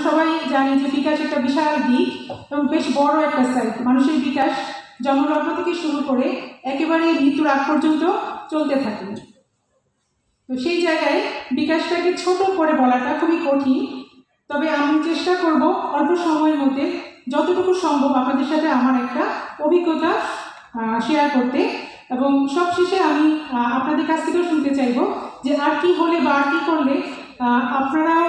সবাই জানি যে বিকাশ একটা বিশাল দিক এবং বেশ বড় একটা সাইড। মানুষের বিকাশ জন্মলগ্ন থেকে শুরু করে একেবারে মৃত্যুর আগ পর্যন্ত চলতে থাকে। তো সেই জায়গায় বিকাশটাকে ছোট করে বলাটা খুবই কঠিন, তবে আমি চেষ্টা করব অল্প সময়ের মধ্যে যতটুকু সম্ভব আপনাদের সাথে আমার একটা অভিজ্ঞতা শেয়ার করতে, এবং সবশেষে আমি আপনাদের কাছ থেকেও শুনতে চাইব যে আর কি হলে বা আর কি করলে আপনারাও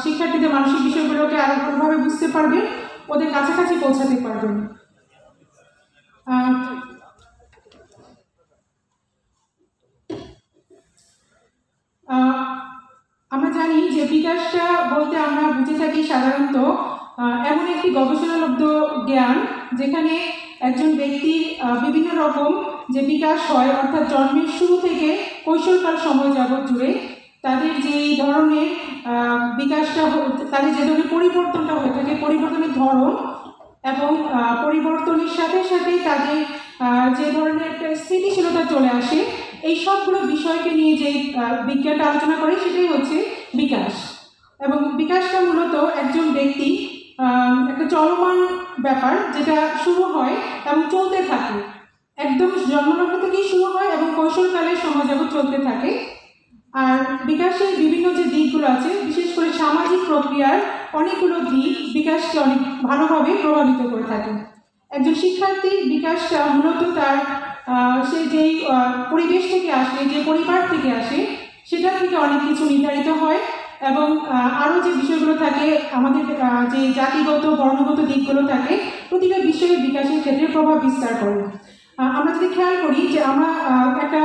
শিক্ষার্থীদের মানসিক বিষয়গুলোকে আরো ভালোভাবে বুঝতে পারবেন, ওদের কাছাকাছি পৌঁছাতে পারবেন। আমরা জানি যে বিকাশটা বলতে আমরা বুঝে থাকি সাধারণত এমন একটি গবেষণালব্ধ জ্ঞান যেখানে একজন ব্যক্তি বিভিন্ন রকম যে বিকাশ হয়, অর্থাৎ জন্মের শুরু থেকে কৈশোরকাল সময় যাবৎ জুড়ে তাদের যেই ধরনের বিকাশটা, তাদের যে ধরনের পরিবর্তনটা হয়ে থাকে, পরিবর্তনের ধরন এবং পরিবর্তনের সাথে সাথেই তাদের যে ধরনের একটা স্থিতিশীলতা চলে আসে, এই সবগুলো বিষয়কে নিয়ে যে বিজ্ঞানটা আলোচনা করে সেটাই হচ্ছে বিকাশ। এবং বিকাশটা মূলত একজন ব্যক্তি একটা চলমান ব্যাপার, যেটা শুরু হয় এবং চলতে থাকে, একদম জন্মলগ্ন থেকেই শুরু হয় এবং কৈশোরকালের সময় যাবৎ চলতে থাকে। আর বিকাশের বিভিন্ন যে দিকগুলো আছে, বিশেষ করে সামাজিক প্রক্রিয়ার অনেকগুলো দিক বিকাশকে অনেক ভালোভাবে প্রভাবিত করে থাকে। একজন শিক্ষার্থীর বিকাশটা মূলত তার সে যেই পরিবেশ থেকে আসে, যে পরিবার থেকে আসে, সেটা থেকে অনেক কিছু নির্ধারিত হয় এবং আরও যে বিষয়গুলো থাকে, আমাদের যে জাতিগত বর্ণগত দিকগুলো থাকে, প্রতিটা বিষয়ের বিকাশের ক্ষেত্রে প্রভাব বিস্তার করে। আমরা যদি খেয়াল করি যে আমরা একটা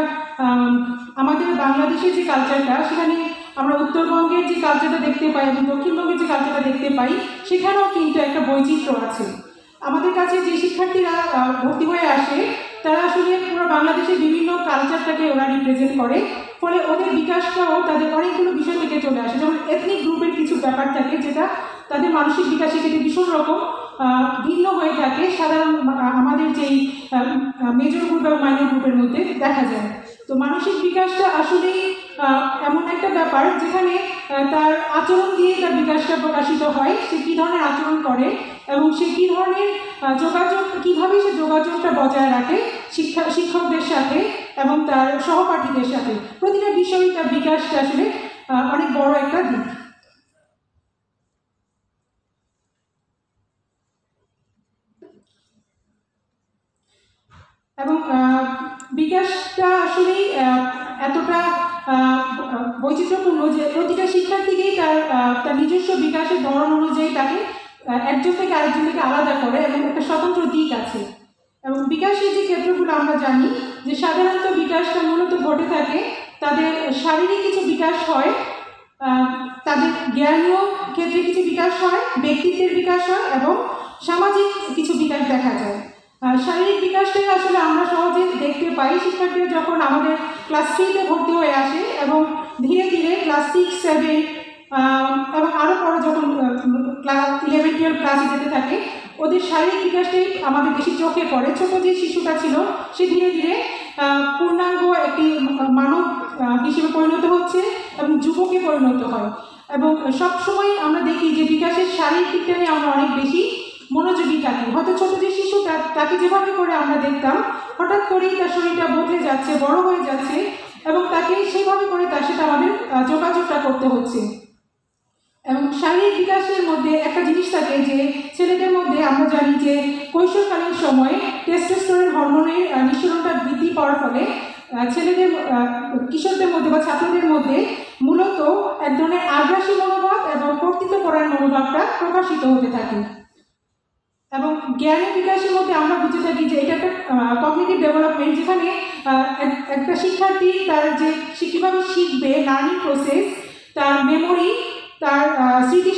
আমাদের বাংলাদেশের যে কালচারটা, সেখানে আমরা উত্তরবঙ্গের যে কালচারটা দেখতে পাই এবং দক্ষিণবঙ্গের যে কালচারটা দেখতে পাই, সেখানেও কিন্তু একটা বৈচিত্র্য আছে। আমাদের কাছে যে শিক্ষার্থীরা ভর্তি হয়ে আসে, তারা আসলে পুরো বাংলাদেশের বিভিন্ন কালচারটাকে ওরা রিপ্রেজেন্ট করে, ফলে ওদের বিকাশটাও তাদের অনেকগুলো বিষয় থেকে চলে আসে। যেমন এথনিক গ্রুপের কিছু ব্যাপার থাকে যেটা তাদের মানসিক বিকাশের ক্ষেত্রে ভীষণ রকম ভিন্ন হয়ে থাকে সাধারণ আমাদের যেই মেজর গ্রুপ এবং মাইনর গ্রুপের মধ্যে দেখা যায়। তো মানসিক বিকাশটা আসলেই এমন একটা ব্যাপার যেখানে তার আচরণ দিয়ে তার বিকাশটা প্রকাশিত হয়। সে কী ধরনের আচরণ করে এবং সে কী ধরনের যোগাযোগ, কীভাবে সে যোগাযোগটা বজায় রাখে শিক্ষকদের সাথে এবং তার সহপাঠীদের সাথে, প্রতিটা বিষয়ই তার বিকাশটা আসলে অনেক বড় একটা দিক। এবং বিকাশটা আসলেই এতটা বৈচিত্র্যপূর্ণ যে প্রতিটা শিক্ষার্থীকেই তার নিজস্ব বিকাশের ধরন অনুযায়ী তাকে একজন থেকে আরেকজন থেকে আলাদা করে এবং একটা স্বতন্ত্র দিক আছে। এবং বিকাশের যে ক্ষেত্রগুলো আমরা জানি যে সাধারণত বিকাশটা মূলত ঘটে থাকে, তাদের শারীরিক কিছু বিকাশ হয়, তাদের জ্ঞানীয় ক্ষেত্রে কিছু বিকাশ হয়, ব্যক্তিত্বের বিকাশ হয় এবং সামাজিক কিছু বিকাশ দেখা যায়। শারীরিক বিকাশটাই আসলে আমরা সহজে দেখতে পাই শিক্ষার্থীরা যখন আমাদের ক্লাস 3-তে ভর্তি হয়ে আসে এবং ধীরে ধীরে ক্লাস 6, 7 এবং আরও পরে যখন ক্লাস 11, 12 ক্লাসে যেতে থাকে, ওদের শারীরিক বিকাশটাই আমাদের বেশি চোখে পড়ে। ছোট যে শিশুটা ছিল সে ধীরে ধীরে পূর্ণাঙ্গ একটি মানব হিসেবে পরিণত হচ্ছে এবং যুবকে পরিণত হয়। এবং সবসময় আমরা দেখি যে বিকাশের শারীরিক দিকটা নিয়ে আমরা অনেক বেশি মনোযোগী থাকি। হয়তো ছোট যে শিশুটা, তাকে যেভাবে করে আমরা দেখতাম, হঠাৎ করেই তার শরীরটা বদলে যাচ্ছে, বড় হয়ে যাচ্ছে এবং তাকে সেইভাবে করে তার সাথে আমাদের যোগাযোগটা করতে হচ্ছে। এবং শারীরিক বিকাশের মধ্যে একটা জিনিস থাকে যে ছেলেদের মধ্যে আমরা জানি যে কৈশোরকালীন সময়ে টেস্টোস্টেরন হরমোনের নিঃসরণটা বৃদ্ধি পাওয়ার ফলে ছেলেদের, কিশোরদের মধ্যে বা ছাত্রদের মধ্যে মূলত এক ধরনের আগ্রাসী মনোভাব এবং কর্তৃত্বপরায়ণ মনোভাবটা প্রকাশিত হতে থাকে। এবং জ্ঞানের বিকাশের মধ্যে আমরা বুঝে থাকি যে এটা একটা কগনিটিভ ডেভেলপমেন্ট, যেখানে একটা শিক্ষার্থী তার যে কীভাবে শিখবে, লার্নিং প্রসেস, তার মেমোরি, তার স্মৃতি,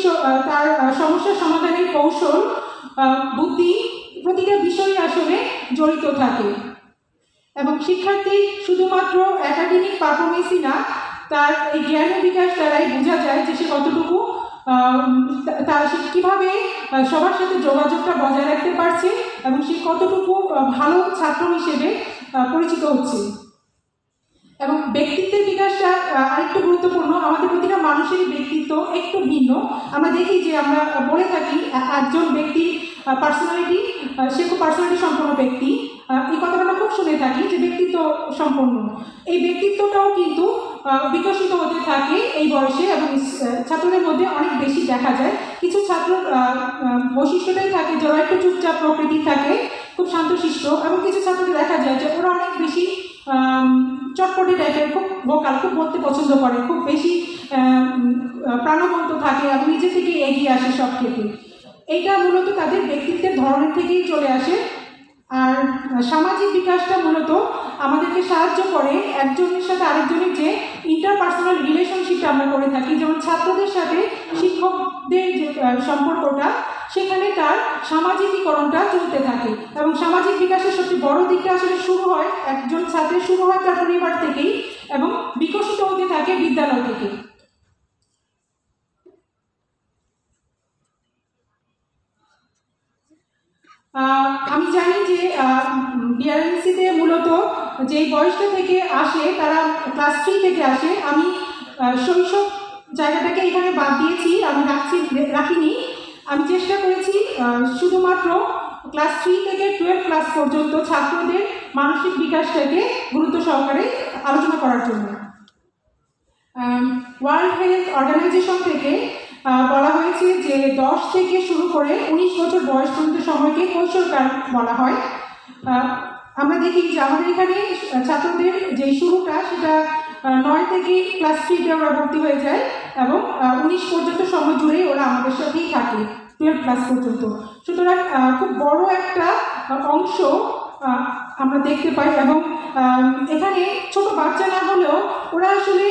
তার সমস্যা সমাধানের কৌশল, বুদ্ধি, প্রতিটা বিষয় আসলে জড়িত থাকে। এবং শিক্ষার্থী শুধুমাত্র একাডেমিক পারফরমেন্সই না, তার এই জ্ঞানের বিকাশ দ্বারাই বোঝা যায় যে সে কতটুকু তার সে কীভাবে সবার সাথে যোগাযোগটা বজায় রাখতে পারছে এবং সে কতটুকু ভালো ছাত্র হিসেবে পরিচিত হচ্ছে। এবং ব্যক্তিত্বের বিকাশটা আরেকটু গুরুত্বপূর্ণ। আমাদের প্রতিটা মানুষেরই ব্যক্তিত্ব একটু ভিন্ন। আমরা দেখি যে আমরা বলে থাকি একজন ব্যক্তি পার্সোনালিটি, সে খুব পার্সোনালিটি সম্পন্ন ব্যক্তি, এই কথাটা আমরা খুব শুনে থাকি যে ব্যক্তিত্ব সম্পন্ন। এই ব্যক্তিত্বটাও কিন্তু বিকশিত হতে থাকে এই বয়সে, এবং ছাত্রদের মধ্যে অনেক বেশি দেখা যায়। কিছু ছাত্র বৈশিষ্ট্যটাই থাকে যারা একটু চুপচাপ প্রকৃতির থাকে, খুব শান্তশিষ্ট, এবং কিছু ছাত্রকে দেখা যায় যে ওরা অনেক বেশি চটপটে টাইপের, খুব ভোকাল, খুব বলতে পছন্দ করে, খুব বেশি প্রাণবন্ত থাকে এবং নিজে থেকে এগিয়ে আসে সব ক্ষেত্রে। এইটা মূলত তাদের ব্যক্তিত্বের ধরনের থেকেই চলে আসে। আর সামাজিক বিকাশটা মূলত আমাদেরকে সাহায্য করে একজনের সাথে আরেকজনের যে ইন্টারপার্সোনাল রিলেশনশিপটা আমরা করে থাকি, যেমন ছাত্রদের সাথে শিক্ষকদের যে সম্পর্কটা, সেখানে তার সামাজিকীকরণটা চলতে থাকে। এবং সামাজিক বিকাশের সবচেয়ে বড় দিকটা আসলে শুরু হয় একজন ছাত্রের, শুরু হয় তার পরিবার থেকেই এবং বিকশিত হতে থাকে বিদ্যালয় থেকে। আমি জানি যে ডিআরএমসিতে মূলত যেই বয়সটা থেকে আসে তারা ক্লাস 3 থেকে আসে। আমি শৈশব জায়গাটাকে এখানে বাদ দিয়েছি, আমি রাখিনি। আমি চেষ্টা করেছি শুধুমাত্র ক্লাস 3 থেকে 12 ক্লাস পর্যন্ত ছাত্রদের মানসিক বিকাশটাকে গুরুত্ব সহকারে আলোচনা করার জন্য। ওয়ার্ল্ড হেলথ অর্গানাইজেশন থেকে বলা হয়েছে যে 10 থেকে শুরু করে 19 বছর বয়স পর্যন্ত সময়কে কৈশোরকাল বলা হয়। আমরা দেখি যে আমাদের এখানে ছাত্রদের যে শুরুটা সেটা 9 থেকে ক্লাস 3-তে ওরা ভর্তি হয়ে যায় এবং 19 পর্যন্ত সময় জুড়ে ওরা আমাদের সাথেই থাকে, 12 ক্লাস পর্যন্ত। সুতরাং খুব বড় একটা অংশ আমরা দেখতে পাই। এবং এখানে ছোট বাচ্চা না হলেও ওরা আসলে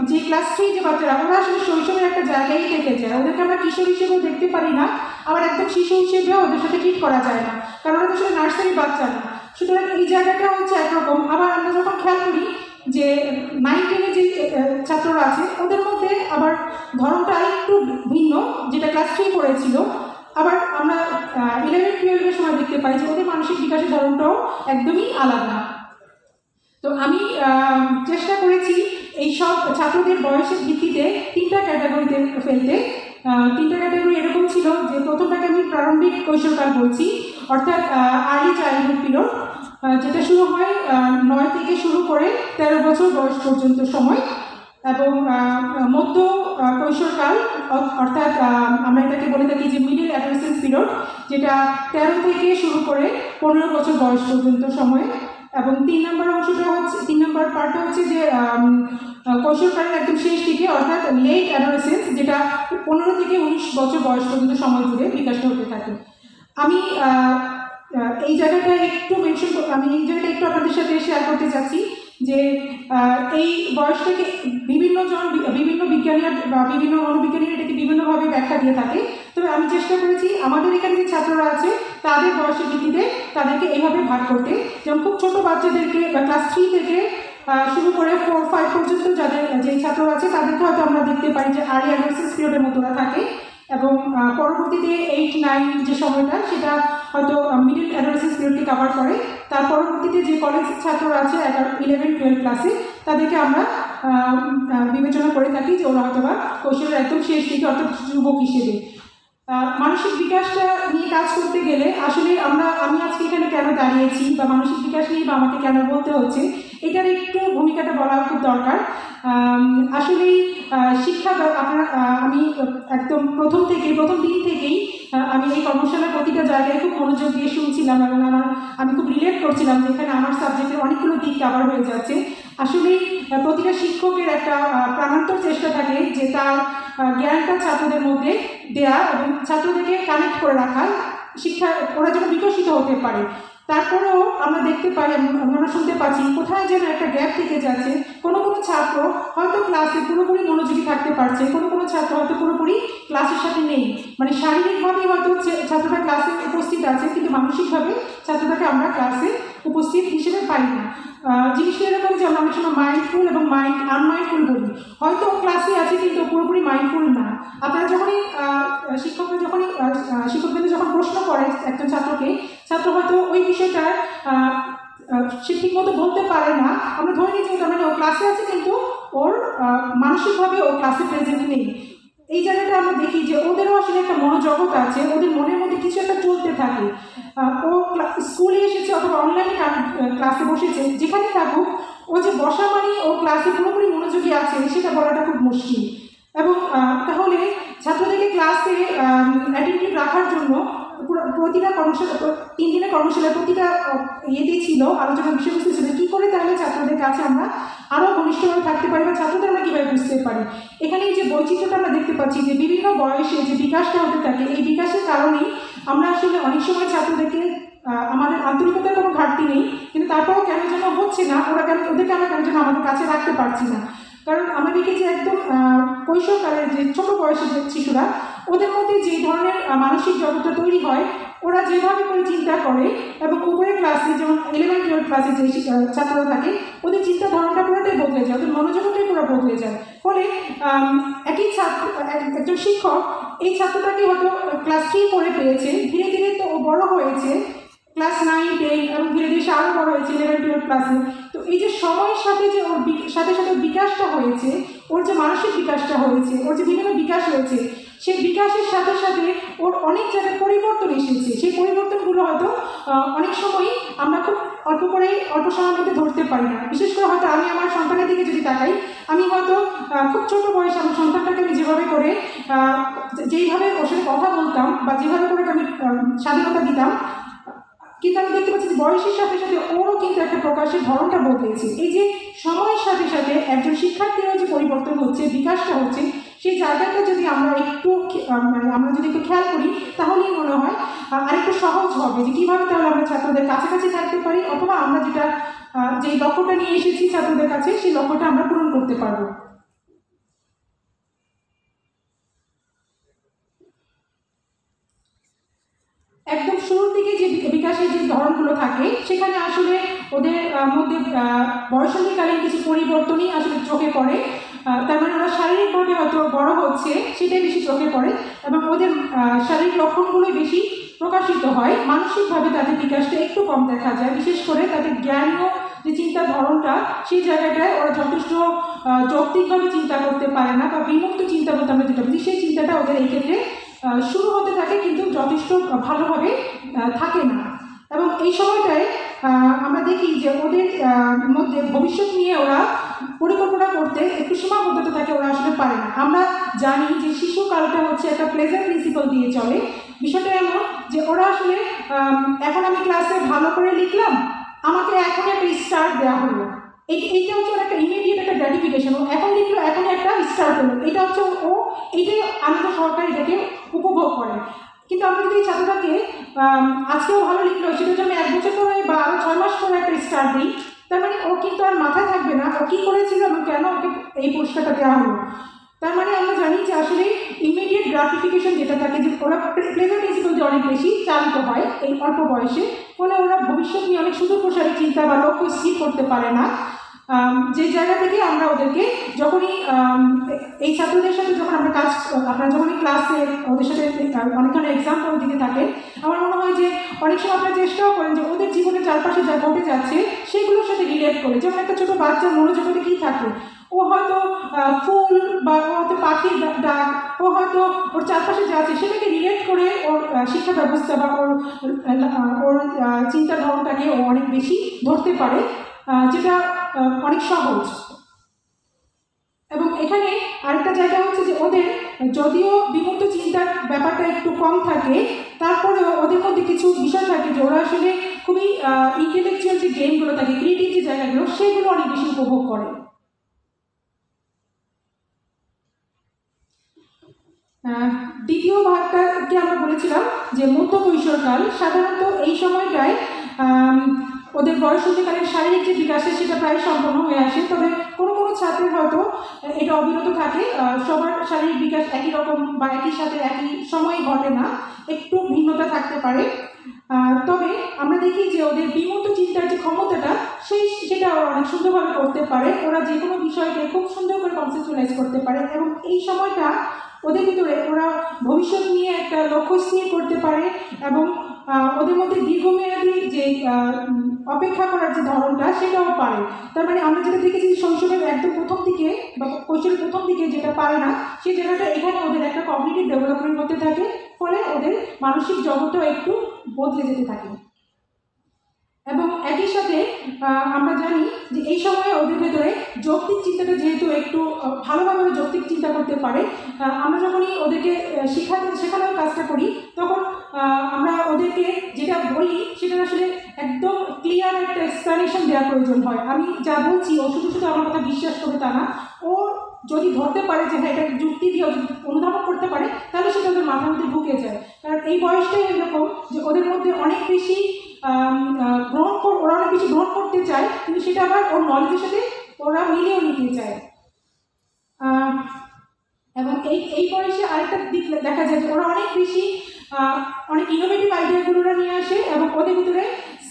যে ক্লাস 3 যে বাচ্চারা, ওরা আসলে শৈশবের একটা জায়গায় থেকে যায়। ওদেরকে আমরা কিশোর হিসেবেও দেখতে পারি না, আবার একদম শিশু হিসেবেও ওদের সাথে ট্রিট করা যায় না, কারণ ওরা আসলে নার্সারি বাচ্চা না। সুতরাং এই জায়গাটা হচ্ছে একরকম। আবার আমরা যখন খেয়াল করি যে 9-10-এ যে ছাত্ররা আছে ওদের মধ্যে আবার ধরনটা আরেকটু ভিন্ন, যেটা ক্লাস 3 পড়েছিল। আবার আমরা 11-12-এর সময় দেখতে পাই যে ওদের মানসিক বিকাশের ধরনটাও একদমই আলাদা। তো আমি চেষ্টা করেছি এই সব ছাত্রদের বয়সের ভিত্তিতে 3টা ক্যাটাগরিতে ফেলতে। 3টা ক্যাটাগরি এরকম ছিল যে প্রথমটাকে আমি প্রারম্ভিক কৈশোরকাল বলছি, অর্থাৎ আর্লি চাইল্ডহুড পিরিয়ড, যেটা শুরু হয় 9 থেকে শুরু করে 13 বছর বয়স পর্যন্ত সময়। এবং মধ্য কৈশোরকাল, অর্থাৎ আমরা এটাকে বলে থাকি যে মিডল অ্যাডোলেসেন্স পিরিয়ড, যেটা 13 থেকে শুরু করে 15 বছর বয়স পর্যন্ত সময়। এবং 3 নম্বর অংশটা হচ্ছে, 3 নম্বর পার্টটা হচ্ছে যে কৈশোরকালের একদম শেষ দিকে, অর্থাৎ লেট অ্যাডোলেসেন্স, যেটা 15 থেকে 19 বছর বয়স পর্যন্ত সময় জুড়ে বিকাশটা হতে থাকে। আমি এই জায়গাটা একটু একটু আপনাদের সাথে শেয়ার করতে চাচ্ছি যে এই বয়সটাকে বিভিন্ন বিজ্ঞানীরা বা বিভিন্ন মনোবিজ্ঞানীরা এটাকে বিভিন্নভাবে ব্যাখ্যা দিয়ে থাকে। তবে আমি চেষ্টা করেছি আমাদের এখানে যে ছাত্ররা আছে তাদের বয়সের ভিত্তিতে তাদেরকে এইভাবে ভাগ করতে। যেমন খুব ছোটো বাচ্চাদেরকে বা ক্লাস 3 থেকে শুরু করে 4-5 পর্যন্ত যাদের যে ছাত্ররা আছে তাদেরকে হয়তো আমরা দেখতে পাই যে আর্লি অ্যাডোলেসেন্স পিরিয়ডের মতো থাকে, এবং পরবর্তীতে 8-9 যে সময়টা সেটা হয়তো মিডল অ্যাডোলেসেন্স পিরিয়ডকে কভার করে। তার পরবর্তীতে যে কলেজ ছাত্ররা আছে 11-12 ক্লাসে, তাদেরকে আমরা বিবেচনা করে থাকি যে ওরা হয়তো বা কৈশোরের একদম শেষ দিকে, অর্থাৎ যুবক হিসেবে। মানসিক বিকাশটা নিয়ে কাজ করতে গেলে আসলে আমি আজকে এখানে কেন দাঁড়িয়েছি বা মানসিক বিকাশ নিয়ে বা আমাকে কেন বলতে হচ্ছে, এটার একটু ভূমিকাটা বলা খুব দরকার। আসলেই শিক্ষা আমি একদম প্রথম দিন থেকেই আমি এই কর্মশালার প্রতিটা জায়গায় খুব মনোযোগ দিয়ে শুনছিলাম, এবং আমি খুব রিলেট করছিলাম যে এখানে আমার সাবজেক্টের অনেকগুলো দিক কভার হয়ে যাচ্ছে। আসলেই প্রতিটা শিক্ষকের একটা প্রাণান্তর চেষ্টা থাকে যে তার জ্ঞানটা ছাত্রদের মধ্যে দেয়া এবং ছাত্রদেরকে কানেক্ট করে রাখা, শিক্ষা ওরা যেন বিকশিত হতে পারে। তারপরেও আমরা দেখতে পাই, আমরা শুনতে পাচ্ছি কোথায় যেন একটা গ্যাপ থেকে যাচ্ছে। কোনো ছাত্র হয়তো ক্লাসে পুরোপুরি মনোযোগী থাকতে পারছে, কোনো ছাত্র হয়তো পুরোপুরি ক্লাসের সাথে নেই, মানে শারীরিকভাবে হয়তো ছাত্রটা ক্লাসে উপস্থিত আছে কিন্তু মানসিকভাবে ছাত্রটাকে আমরা ক্লাসে উপস্থিত হিসেবে পাই না। জিনিসটা এরকম যে আমরা অনেক সময় মাইন্ডফুল এবং আনমাইন্ডফুল বলি, হয়তো ক্লাসে আছে কিন্তু পুরোপুরি মাইন্ডফুল না। আপনারা যখনই শিক্ষকদের যখন প্রশ্ন করে একজন ছাত্র হয়তো ওই বিষয়টা সে ঠিক মতো বলতে পারে না, আমরা ধরে নিচ্ছি তার মানে ও ক্লাসে আছে কিন্তু ওর মানসিকভাবে ও ক্লাসে প্রেজেন্ট নেই। এই জায়গাটা আমরা দেখি যে ওদেরও আসলে একটা মনোজগৎ আছে, ওদের মনের মধ্যে কিছু একটা চলতে থাকে। ও স্কুলে এসেছে অথবা অনলাইনে ক্লাসে বসেছে, যেখানে থাকুক ও যে বসা মানে ও ক্লাসে পুরোপুরি মনোযোগী আছে সেটা বলাটা খুব মুশকিল। এবং তাহলে ছাত্রদেরকে ক্লাসে অ্যাটেন্টিভ রাখার জন্য প্রতিটা কর্মশালা, 3 দিনের কর্মশালায় প্রতিটা ইয়েতেই ছিল, আলোচনার বিষয়বস্তু ছিল কী করে তাহলে ছাত্রদের কাছে আমরা আরও ঘনিষ্ঠভাবে থাকতে পারি বা ছাত্রদের আমরা কীভাবে বুঝতে পারি। এখানে যে বৈচিত্র্যটা আমরা দেখতে পাচ্ছি যে বিভিন্ন বয়সে যে বিকাশটা হতে থাকে, এই বিকাশের কারণেই আমরা আসলে অনেক সময় ছাত্রদেরকে আমাদের আন্তরিকতার কোনো ঘাটতি নেই, কিন্তু তারপরেও কেন যেন হচ্ছে না, ওদেরকে আমরা কেন যেন আমাদের কাছে রাখতে পারছি না। কারণ আমরা দেখেছি একদম কৈশোরকালের যে ছোটো বয়সের যে শিশুরা, ওদের মধ্যে যে ধরনের মানসিক জগৎটা তৈরি হয়, ওরা যেভাবে করে চিন্তা করে এবং উপরের ক্লাসে যেমন 11-12 ক্লাসে যে ছাত্ররা থাকে, ওদের চিন্তা ধারণটা পুরোটাই বদলে যায়, ওদের মনোজগৎটাই পুরো বদলে যায়। ফলে একই ছাত্র, একজন শিক্ষক এই ছাত্রটাকে হয়তো ক্লাস 3 পড়ে পেয়েছে, ধীরে ধীরে তো ও বড় হয়েছে, ক্লাস 9-10 এবং ধীরে ধীরে আরও বড় হয়েছে 11-12 ক্লাসে। তো এই যে সময়ের সাথে যে ওর সাথে সাথে বিকাশটা হয়েছে, ওর যে মানসিক বিকাশটা হয়েছে, ওর যে বিভিন্ন বিকাশ হয়েছে, সেই বিকাশের সাথে সাথে ওর অনেক জায়গায় পরিবর্তন এসেছে। সেই পরিবর্তনগুলো হয়তো অনেক সময়ই আমরা খুব অল্প সময়ের মধ্যে ধরতে পারি না। বিশেষ করে হয়তো আমি আমার সন্তানের দিকে যদি তাকাই, আমি হয়তো খুব ছোটো বয়সে আমার সন্তানটাকে আমি যেভাবে করে যেইভাবে ওর সাথে কথা বলতাম বা যেভাবে করে আমি স্বাধীনতা দিতাম, কিন্তু আমি দেখতে পাচ্ছি যে বয়সের সাথে সাথে ওরও কিন্তু একটা প্রকাশের ধরনটা বদলেছে। এই যে সময়ের সাথে সাথে একজন শিক্ষার্থীরও যে পরিবর্তন হচ্ছে, বিকাশটা হচ্ছে, সেই জায়গাটা যদি আমরা যদি একটু খেয়াল করি, তাহলেই মনে হয় আরেকটু সহজ হবে যে কীভাবে তাহলে আমরা ছাত্রদের কাছাকাছি থাকতে পারি, অথবা আমরা যেই লক্ষ্যটা নিয়ে এসেছি ছাত্রদের কাছে, সেই লক্ষ্যটা আমরা পূরণ করতে পারবো। একদম শুরুর দিকে যে বিকাশের যে ধরনগুলো থাকে, সেখানে আসলে ওদের মধ্যে বয়সন্ধিকালীন কিছু পরিবর্তনই আসলে চোখে পড়ে। তার মানে ওরা শারীরিকভাবে হয়তো বড় হচ্ছে, সেটাই বেশি চোখে পড়ে এবং ওদের শারীরিক লক্ষণগুলোই বেশি প্রকাশিত হয়। মানসিকভাবে তাদের বিকাশটা একটু কম দেখা যায়, বিশেষ করে তাদের জ্ঞানীয় যে চিন্তার ধরনটা, সেই জায়গাটায় ওরা যথেষ্ট যৌক্তিকভাবে চিন্তা করতে পারে না, বা বিমুক্ত চিন্তা বলতে আমরা যেটা বুঝি, সেই চিন্তাটা ওদের এই ক্ষেত্রে শুরু হতে থাকে কিন্তু যথেষ্ট ভালোভাবে থাকে না। এবং এই সময়টায় আমরা দেখি যে ওদের মধ্যে ভবিষ্যৎ নিয়ে ওরা পরিকল্পনা করতে একটু সীমাবদ্ধতা থাকে, ওরা আসলে পারে না। আমরা জানি যে শিশুকালটা হচ্ছে একটা প্লেজার প্রিন্সিপাল দিয়ে চলে। বিষয়টা এমন যে ওরা আসলে এখন আমি ক্লাসে ভালো করে লিখলাম, আমাকে এখন একটা স্টার দেওয়া হলো, এইটা হচ্ছে ওর একটা ইমিডিয়েট একটা গ্র্যাটিফিকেশন। ও এখন লিখলো, এখন একটা স্টার হলো, এটা হচ্ছে ও এইটাই আনন্দ সহকারে এটাকে উপভোগ করে। কিন্তু আমরা যদি এই ছাত্রটাকে আজকেও ভালো লিখলো, সেটার জন্য 1 বছর পরে বা আরও 6 মাস পরে একটা স্টার দিই, তার মানে ও কিন্তু আর মাথায় থাকবে না ও কী করেছিল এবং কেন ওকে এই পুরস্কারটা দেওয়া হলো। তার মানে আমরা জানি যে আসলে ইমিডিয়েট গ্রাটিফিকেশন যেটা থাকে, যে ওরা প্লেজার প্রিন্সিপাল দিয়ে অনেক বেশি চালিত হয় এই অল্প বয়সে, ফলে ওরা ভবিষ্যৎ নিয়ে অনেক সুদূর প্রসারী চিন্তা বা লক্ষ্য স্থির করতে পারে না। যে জায়গা থেকে আমরা ওদেরকে যখনই এই ছাত্রদের সাথে যখন আমরা আপনারা যখনই ক্লাসে ওদের সাথে অনেক ধরনের এক্সাম্পল দিতে থাকেন, আমার মনে হয় যে অনেক সময় আপনারা চেষ্টাও করেন যে ওদের জীবনের চারপাশে যা ঘটে যাচ্ছে সেগুলোর সাথে রিলেট করে। যেমন একটা ছোটো বাচ্চার মনোজগতে কী থাকে, ও হয়তো ফুল বা ও হয়তো পাখির ডাক, ও হয়তো ওর চারপাশে যা আছে সেটাকে রিলেট করে ওর শিক্ষা ব্যবস্থা বা ওর চিন্তা ধরনটাকে ও অনেক বেশি ধরতে পারে, যেটা অনেক সহজ। এবং এখানে আরেকটা জায়গা হচ্ছে যে ওদের যদিও বিমুক্ত চিন্তার ব্যাপারটা একটু কম থাকে, তারপরেও ওদের মধ্যে কিছু বিষয় থাকে যে ওরা আসলে খুবই ইন্টেলেকচুয়াল যে গেমগুলো থাকে, ক্রিয়েটিভ যে জায়গাগুলো, সেগুলো অনেক বেশি উপভোগ করে। দ্বিতীয় ভাগটাকে আমরা বলেছিলাম যে মধ্য কৈশোরকাল। সাধারণত এই সময়টায় ওদের বয়সন্ধিকালীন শারীরিক যে বিকাশে সেটা প্রায় সম্পন্ন হয়ে আসে, তবে কোনো কোনো ছাত্রের হয়তো এটা অবিরত থাকে। সবার শারীরিক বিকাশ একই রকম বা একই সাথে একই সময়ে ঘটে না, একটু ভিন্নতা থাকতে পারে। তবে আমরা দেখি যে ওদের বিমূর্ত চিন্তার যে ক্ষমতাটা সেটা অনেক সুন্দরভাবে করতে পারে। ওরা যে কোনো বিষয়কে খুব সুন্দর করে কনসেপচুয়ালাইজ করতে পারে এবং এই সময়টা ওদের ভিতরে ওরা ভবিষ্যৎ নিয়ে একটা লক্ষ্য স্থির করতে পারে এবং ওদের মধ্যে দীর্ঘমেয়াদী যে অপেক্ষা করার যে ধরনটা সেটাও পারে। তার মানে আমরা যেটা দেখেছি শৈশবের একদম প্রথম দিকে বা কৈশোরের প্রথম দিকে যেটা পারে না সেই জায়গাটা এখানে ওদের একটা কগনিটিভ ডেভেলপমেন্ট হতে থাকে, ফলে ওদের মানসিক জগৎটাও একটু বদলে যেতে থাকে। এবং একই সাথে আমরা জানি যে এই সময়ে ওদের ভেতরে যৌক্তিক চিন্তাটা যেহেতু একটু ভালোভাবে যৌক্তিক চিন্তা করতে পারে, আমরা যখনই ওদেরকে শেখানোর কাজটা করি তখন আমরা ওদেরকে যেটা বলি সেটা আসলে একদম ক্লিয়ার একটা এক্সপ্লানেশন দেওয়ার প্রয়োজন হয়। আমি যা বলছি ও শুধু শুধু আমার কথা বিশ্বাস করে তা না, ও যদি ধরতে পারে যে হ্যাঁ এটা যুক্তি দিয়ে অনুধাবন করতে পারে তাহলে সেটা ওদের মাথার মধ্যে ঢুকে যায়। কারণ এই বয়সটাই এরকম যে ওদের মধ্যে অনেক বেশি ওরা অনেক বেশি গ্রহণ করতে চায়, কিন্তু সেটা আবার ওর নলেজের সাথে ওরা মিলিয়েও নিতে চায়। এবং এই বয়সে আরেকটা দিক দেখা যায় যে ওরা অনেক বেশি অনেক ইনোভেটিভ আইডিয়াগুলো ওরা নিয়ে আসে এবং ওদের ভিতরে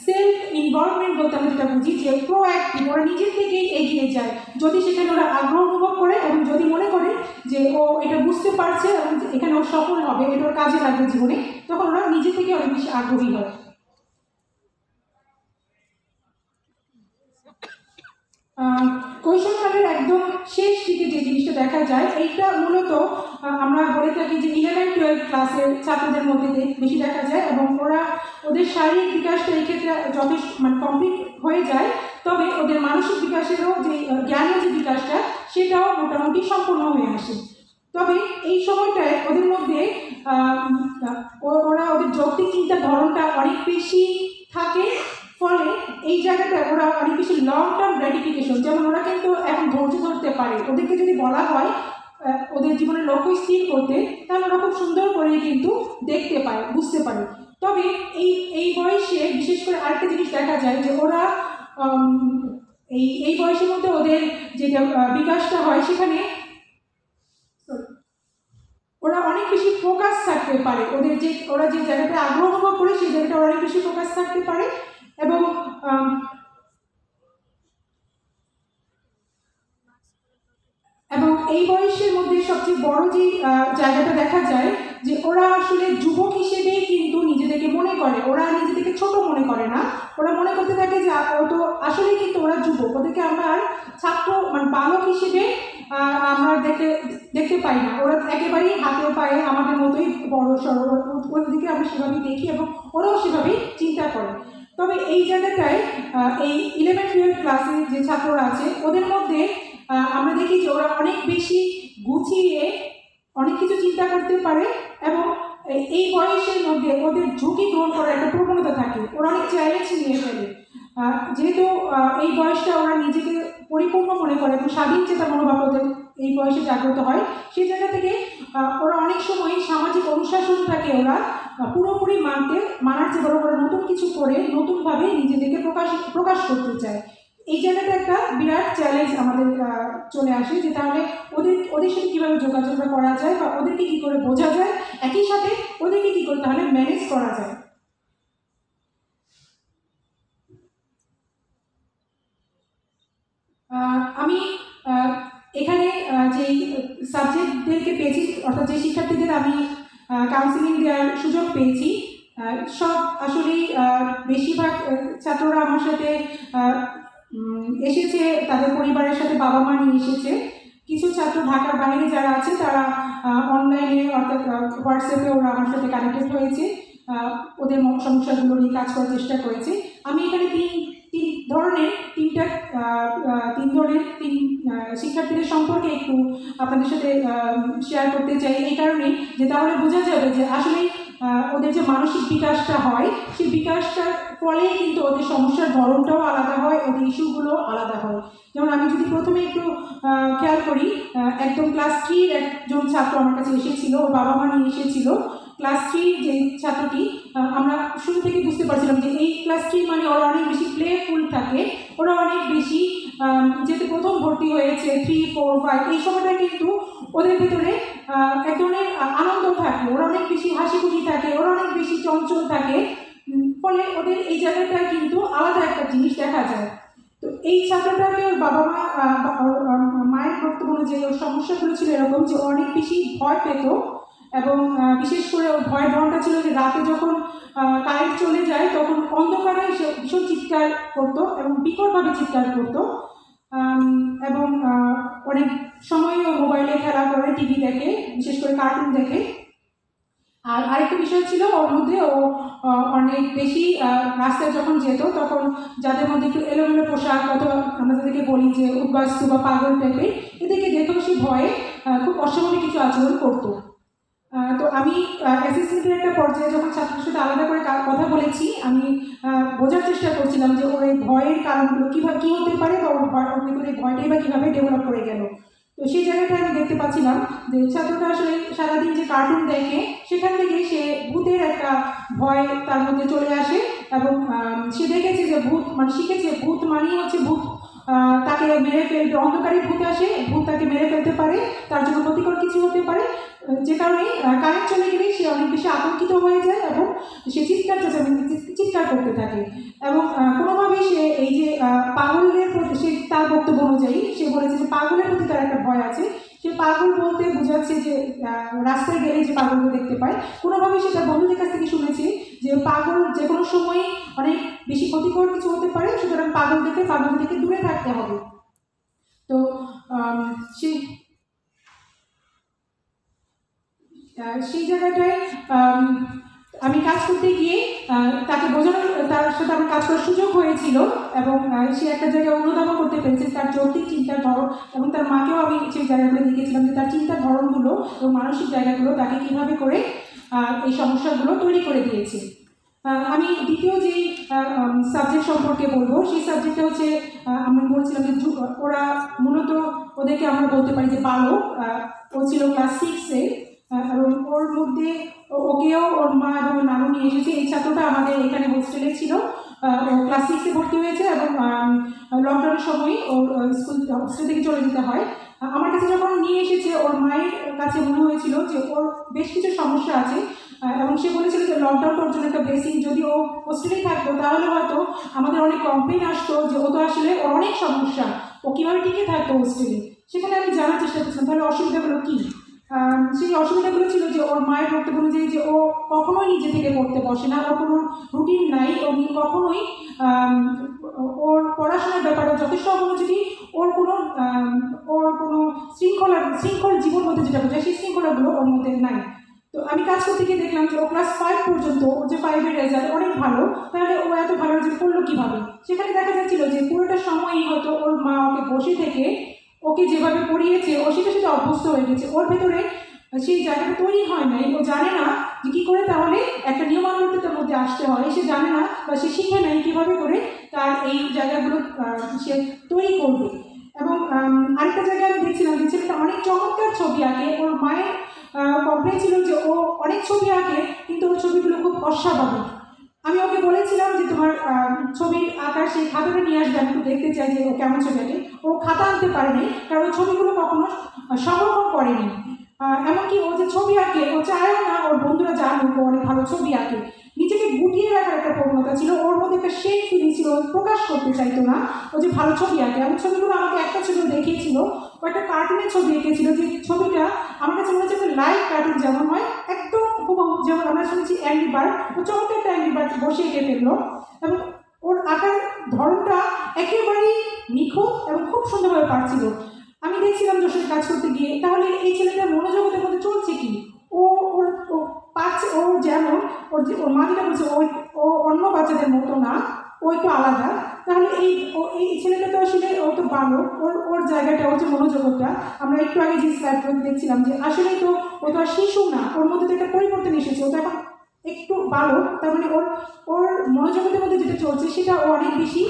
সেলফ ইনভলভমেন্ট বলতে আমরা যেটা বুঝি যে প্রোঅ্যাক্টিভ, ওরা নিজের থেকেই এগিয়ে যায় যদি সেখানে ওরা আগ্রহ অনুভব করে এবং যদি মনে করে যে ও এটা বুঝতে পারছে এবং এখানে ও সফল হবে, এটা ওর কাজে লাগবে জীবনে, তখন ওরা নিজে থেকে অনেক বেশি আগ্রহী হয়। কৈশোরকালের একদম শেষ দিকে যে জিনিসটা দেখা যায় এইটা মূলত আমরা বলে থাকি যে 11-12 ক্লাসের ছাত্রদের মধ্যে বেশি দেখা যায় এবং ওদের শারীরিক বিকাশটা এই ক্ষেত্রে যথেষ্ট কমপ্লিট হয়ে যায়, তবে ওদের মানসিক বিকাশেরও যে জ্ঞানের যে বিকাশটা সেটাও মোটামুটি সম্পূর্ণ হয়ে আসে। তবে এই সময়টায় ওদের মধ্যে ওরা ওদের যৌক্তিক চিন্তার ধরনটা অনেক বেশি থাকে, ফলে এই জায়গাটায় ওরা অনেক বেশি লং টার্ম গ্র্যাটিফিকেশন, যেমন ওরা কিন্তু এখন ধৈর্য ধরতে পারে। ওদেরকে যদি বলা হয় ওদের জীবনের লক্ষ্য স্থির করতে, তাহলে ওরা খুব সুন্দর করে কিন্তু দেখতে পারে, বুঝতে পারে। তবে এই বয়সে বিশেষ করে আরেকটা জিনিস দেখা যায় যে ওরা এই বয়সের মধ্যে ওদের যে বিকাশটা হয় সেখানে ওরা অনেক বেশি ফোকাস থাকতে পারে। ওরা যে জায়গাটা আগ্রহ অনুভব করে সেই জায়গাটা অনেক বেশি ফোকাস থাকতে পারে এবং এই বয়সের মধ্যে সবচেয়ে বড় যে জায়গাটা দেখা যায় যে ওরা আসলে যুবক হিসেবেই কিন্তু নিজেদেরকে মনে করে, ওরা নিজেদেরকে ছোট মনে করে না। ওরা মনে করতে থাকে যে ও তো আসলেই কিন্তু ওরা যুবক, ওদেরকে আমরা ছাত্র বালক হিসেবে আমরা দেখতে পাই না। ওরা একেবারেই হাতে পায়ে আমাদের মতোই বড় সড়ো, ওদেরকে আমরা সেভাবেই দেখি এবং ওরাও সেভাবেই চিন্তা করে। তবে এই জায়গাটায় এই 11-12 ক্লাসের যে ছাত্ররা আছে ওদের মধ্যে আমরা দেখি যে ওরা অনেক বেশি গুছিয়ে অনেক কিছু চিন্তা করতে পারে এবং এই বয়সের মধ্যে ওদের ঝুঁকি গ্রহণ করার একটা প্রবণতা থাকে। ওরা অনেক চ্যালেঞ্জ নিয়ে ফেলে, যেহেতু এই বয়সটা ওরা নিজেকে পরিপূর্ণ মনে করে এবং স্বাধীন চেতা মনোভাব ওদের এই বয়সে জাগ্রত হয়। সেই জায়গা থেকে ওরা অনেক সময় সামাজিক অনুশাসনটাকে ওরা পুরোপুরি মানার চেয়ে বড় করে নতুন কিছু করে নতুনভাবে নিজেদেরকে প্রকাশ করতে চায়। এই জায়গাটা একটা বিরাট চ্যালেঞ্জ আমাদের চলে আসে যে তাহলে ওদের সাথে কীভাবে যোগাযোগ করা যায় বা ওদেরকে কী করে বোঝা যায়, একই সাথে ওদেরকে কী করে তাহলে ম্যানেজ করা যায়। আমি এখানে যেই সাবজেক্টদেরকে পেয়েছি, অর্থাৎ যে শিক্ষার্থীদের আমি কাউন্সিলিং দেওয়ার সুযোগ পেয়েছি, সব আসলেই বেশিরভাগ ছাত্ররা আমার সাথে এসেছে তাদের পরিবারের সাথে, বাবা মা নিয়ে এসেছে। কিছু ছাত্র ঢাকার বাইরে যারা আছে তারা অনলাইনে অর্থাৎ হোয়াটসঅ্যাপে ওরা আমার সাথে কানেক্টেড হয়েছে, ওদের সমস্যাগুলো নিয়ে কাজ করার চেষ্টা করেছে। আমি এখানে তিন ধরনের শিক্ষার্থীদের সম্পর্কে একটু আপনাদের সাথে শেয়ার করতে চাই, এই কারণে যে তাহলে বোঝা যাবে যে আসলে ওদের যে মানসিক বিকাশটা হয় সেই বিকাশটার ফলেই কিন্তু ওদের সমস্যার ধরনটাও আলাদা হয়, ওদের ইস্যুগুলো আলাদা হয়। যেমন আমি যদি প্রথমে একটু খেয়াল করি, একদম ক্লাস 3-র একজন ছাত্র আমার কাছে এসেছিল, ওর বাবা মা নিয়ে এসেছিল। ক্লাস 3 যে ছাত্রটি, আমরা শুরু থেকে বুঝতে পারছিলাম যে এই ক্লাস 3 মানে ওরা অনেক বেশি প্লেফুল থাকে, ওরা অনেক বেশি যেহেতু প্রথম ভর্তি হয়েছে 3, 4, 5 এই সময়টা কিন্তু ওদের ভিতরে এক ধরনের আনন্দ থাকে, ওরা অনেক বেশি হাসি খুশি থাকে, ওরা অনেক বেশি চঞ্চল থাকে, ফলে ওদের এই জায়গাটায় কিন্তু আলাদা একটা জিনিস দেখা যায়। তো এই ছাত্রটাকে ওর বাবা মায়ের বক্তব্য যে ওর সমস্যাগুলো ছিল এরকম যে অনেক বেশি ভয় পেত এবং বিশেষ করে ওর ভয়ের ধরনটা ছিল যে রাতে যখন কারেন্ট চলে যায় তখন অন্ধকারে সে ভীষণ চিৎকার করতো এবং বিকটভাবে চিৎকার করতো। এবং অনেক সময় ও মোবাইলে খেলা করে, টিভি দেখে, বিশেষ করে কার্টুন দেখে। আর আরেকটা বিষয় ছিল ওর মধ্যে ও অনেক বেশি রাস্তায় যখন যেত তখন যাদের মধ্যে একটু এলোমেলো পোশাক অথবা আমরা যাদেরকে বলি যে উদ্বাস্তু বা পাগল টাইপের, এদেরকে দেখেও সে ভয়ে খুব অস্বাভাবিক কিছু আচরণ করতো। তো আমি অ্যাসেসমেন্টের একটা পর্যায়ে যখন ছাত্রের সাথে আলাদা করে কথা বলেছি, আমি বোঝার চেষ্টা করছিলাম যে ওর এই ভয়ের কারণগুলো কীভাবে কী হতে পারে বা ওর ভয়টাই বা কীভাবে ডেভেলপ করে গেল। তো সেই জায়গাটা আমি দেখতে পাচ্ছিলাম যে ছাত্রটা আসলে সারাদিন যে কার্টুন দেখে সেখান থেকে সে ভূতের একটা ভয় তার মধ্যে চলে আসে এবং সে দেখেছে যে ভূত মানে শিখেছে ভূত মানেই হচ্ছে ভূত তাকে মেরে ফেলবে, অন্ধকারে ভূত আসে, ভূত তাকে মেরে ফেলতে পারে, তার জন্য ক্ষতিকর কিছু হতে পারে, যে কারণে কারেন্ট চলে গেলে সে অনেক বেশি আতঙ্কিত হয়ে যায় এবং সে চিৎকার করতে থাকে। এবং কোনোভাবেই সে এই যে পাগলের প্রতি, সে তার বক্তব্য অনুযায়ী সে বলেছে যে পাগলের প্রতি তার একটা ভয় আছে। সে পাগল বলতে বোঝাচ্ছে যে রাস্তায় গেলে যে পাগলকে দেখতে পায়। কোনোভাবেই সে তার বন্ধুদের কাছ থেকে শুনেছে যে পাগল যে কোনো সময় অনেক বেশি ক্ষতিকর কিছু হতে পারে, সুতরাং পাগল থেকে দূরে থাকতে হবে। তো সেই জায়গাটায় আমি কাজ করতে গিয়ে তাকে বোঝানোর, তার সাথে আমার কাজ করার সুযোগ হয়েছিল এবং সে একটা জায়গায় অনুধাবন করতে পেরেছে তার যৌক্তিক চিন্তার ধরন, এবং তার মাকেও আমি সেই জায়গাগুলো দেখেছিলাম যে তার চিন্তার ধরনগুলো এবং মানসিক জায়গাগুলো তাকে কীভাবে করে এই সমস্যাগুলো তৈরি করে দিয়েছে। আমি দ্বিতীয় যেই সাবজেক্ট সম্পর্কে বলবো সেই সাবজেক্টটা হচ্ছে, আমি বলছিলাম যে ওরা মূলত ওদেরকে আমরা বলতে পারি যে বালক। ও ছিল ক্লাস 6-এ এবং ওর মধ্যে ওকেও ওর মা এবং নানু নিয়ে এসেছে। এই ছাত্রটা আমাদের এখানে হোস্টেলে ছিল, ও ক্লাস 6-এ ভর্তি হয়েছে এবং লকডাউনের সময় ওর হোস্টেল থেকে চলে যেতে হয়। আমার কাছে যখন নিয়ে এসেছে ওর মায়ের কাছে মনে হয়েছিল যে ওর বেশ কিছু সমস্যা আছে এবং সে বলেছিল যে লকডাউনটা ওর জন্য একটা ব্লেসিং। যদি ও হোস্টেলেই থাকতো তাহলে হয়তো আমাদের অনেক কমপ্লেন আসতো যে ও তো আসলে ওর অনেক সমস্যা, ও কীভাবে টিকে থাকতো হোস্টেলে। সেখানে আমি জানার চেষ্টা করছিলাম তাহলে অসুবিধাগুলো কী। সেই অসুবিধাগুলো ছিল যে ওর মায়ের বক্তব্য অনুযায়ী যে ও কখনোই নিজে থেকে পড়তে বসে না, ওর কোনো রুটিন নাই, ও কখনোই ওর পড়াশোনার ব্যাপারে যথেষ্ট অমনোযোগী, ওর কোনো শৃঙ্খল জীবন মধ্যে যেটা বোঝায় সেই শৃঙ্খলাগুলো ওর মধ্যে নাই। তো আমি কাজ করতে গিয়ে দেখলাম যে ও ক্লাস 5 পর্যন্ত, ওর যে 5-এর রেজাল্ট অনেক ভালো, তাহলে ও এত ভালো রেজাল্ট করলো কীভাবে। সেখানে দেখা যাচ্ছিল যে পুরোটা সময়ই হয়তো ওর মা ওকে বসে থেকে ওকে যেভাবে পড়িয়েছে ও সেটা অভ্যস্ত হয়ে গেছে, ওর ভেতরে সেই জায়গাটা তৈরি হয় নাই। ও জানে না যে কী করে তাহলে একটা নিয়মানুবর্তিতার মধ্যে আসতে হয়, সে জানে না বা সে শিখে নাই কীভাবে করে তার এই জায়গাগুলো সে তৈরি করবে। এবং আরেকটা জায়গায় আমি দেখছিলাম যে ছেলেটা অনেক চমৎকার ছবি আঁকে। ওর মায়ের কমপ্লেন ছিল যে ও অনেক ছবি আঁকে কিন্তু ওর ছবিগুলো খুব অস্বাভাবিক। আমি ওকে বলেছিলাম যে তোমার ছবির আঁকার সেই খাতাটা নিয়ে আসবে, আমি একটু দেখতে চাই যে ও কেমন ছবি আঁকে। ও খাতা আনতে পারেনি কারণ ছবিগুলো কখনো সংগ্রহ করেনি। এমনকি ও যে ছবি আঁকে ও চায়ও না ওর বন্ধুরা জানুক ও অনেক ভালো ছবি আঁকে। নিজেকে গুটিয়ে রাখার একটা প্রবণতা ছিল ওর মধ্যে, একটা শেখ ফিলিং ছিল, প্রকাশ করতে চাইতো না ও যে ভালো ছবি আঁকে। এবং ছবিগুলো আমাকে একটা ছবি দেখিয়েছিল, ও একটা কার্টুনের ছবি এঁকেছিল, যে ছবিটা আমার কাছে মনে হচ্ছে একটা লাইভ কার্টুন যেমন হয় একদম হুবহু, যেমন আমরা শুনেছি অ্যাংরি বার্ড, ও চমৎকার একটা অ্যাংরি বার্ড বসে এঁকে ফেললো। এবং ওর আঁকার ধরনটা একেবারেই নিখুঁত এবং খুব সুন্দরভাবে পারছিল। আমি দেখছিলাম যশোর কাজ করতে গিয়ে তাহলে এই ছেলেটার মনোজগতের মধ্যে চলছে কি, ও পারছে, ওর যেমন ওর মা যেটা বলছে ও অন্য বাচ্চাদের মতো না, ও একটু আলাদা। তাহলে এই ছেলেটা তো আসলে ও তো বালক, ওর জায়গাটা, ওর যে মনোজগৎটা, আমরা একটু আগে যে স্লাইডগুলো দেখছিলাম যে আসলেই তো ও তো আর শিশু না, ওর মধ্যে তো একটা পরিবর্তন এসেছে, ও তো এখন একটু বালক। তার মানে ওর মনোজগতের মধ্যে যেটা চলছে সেটা ও অনেক বেশি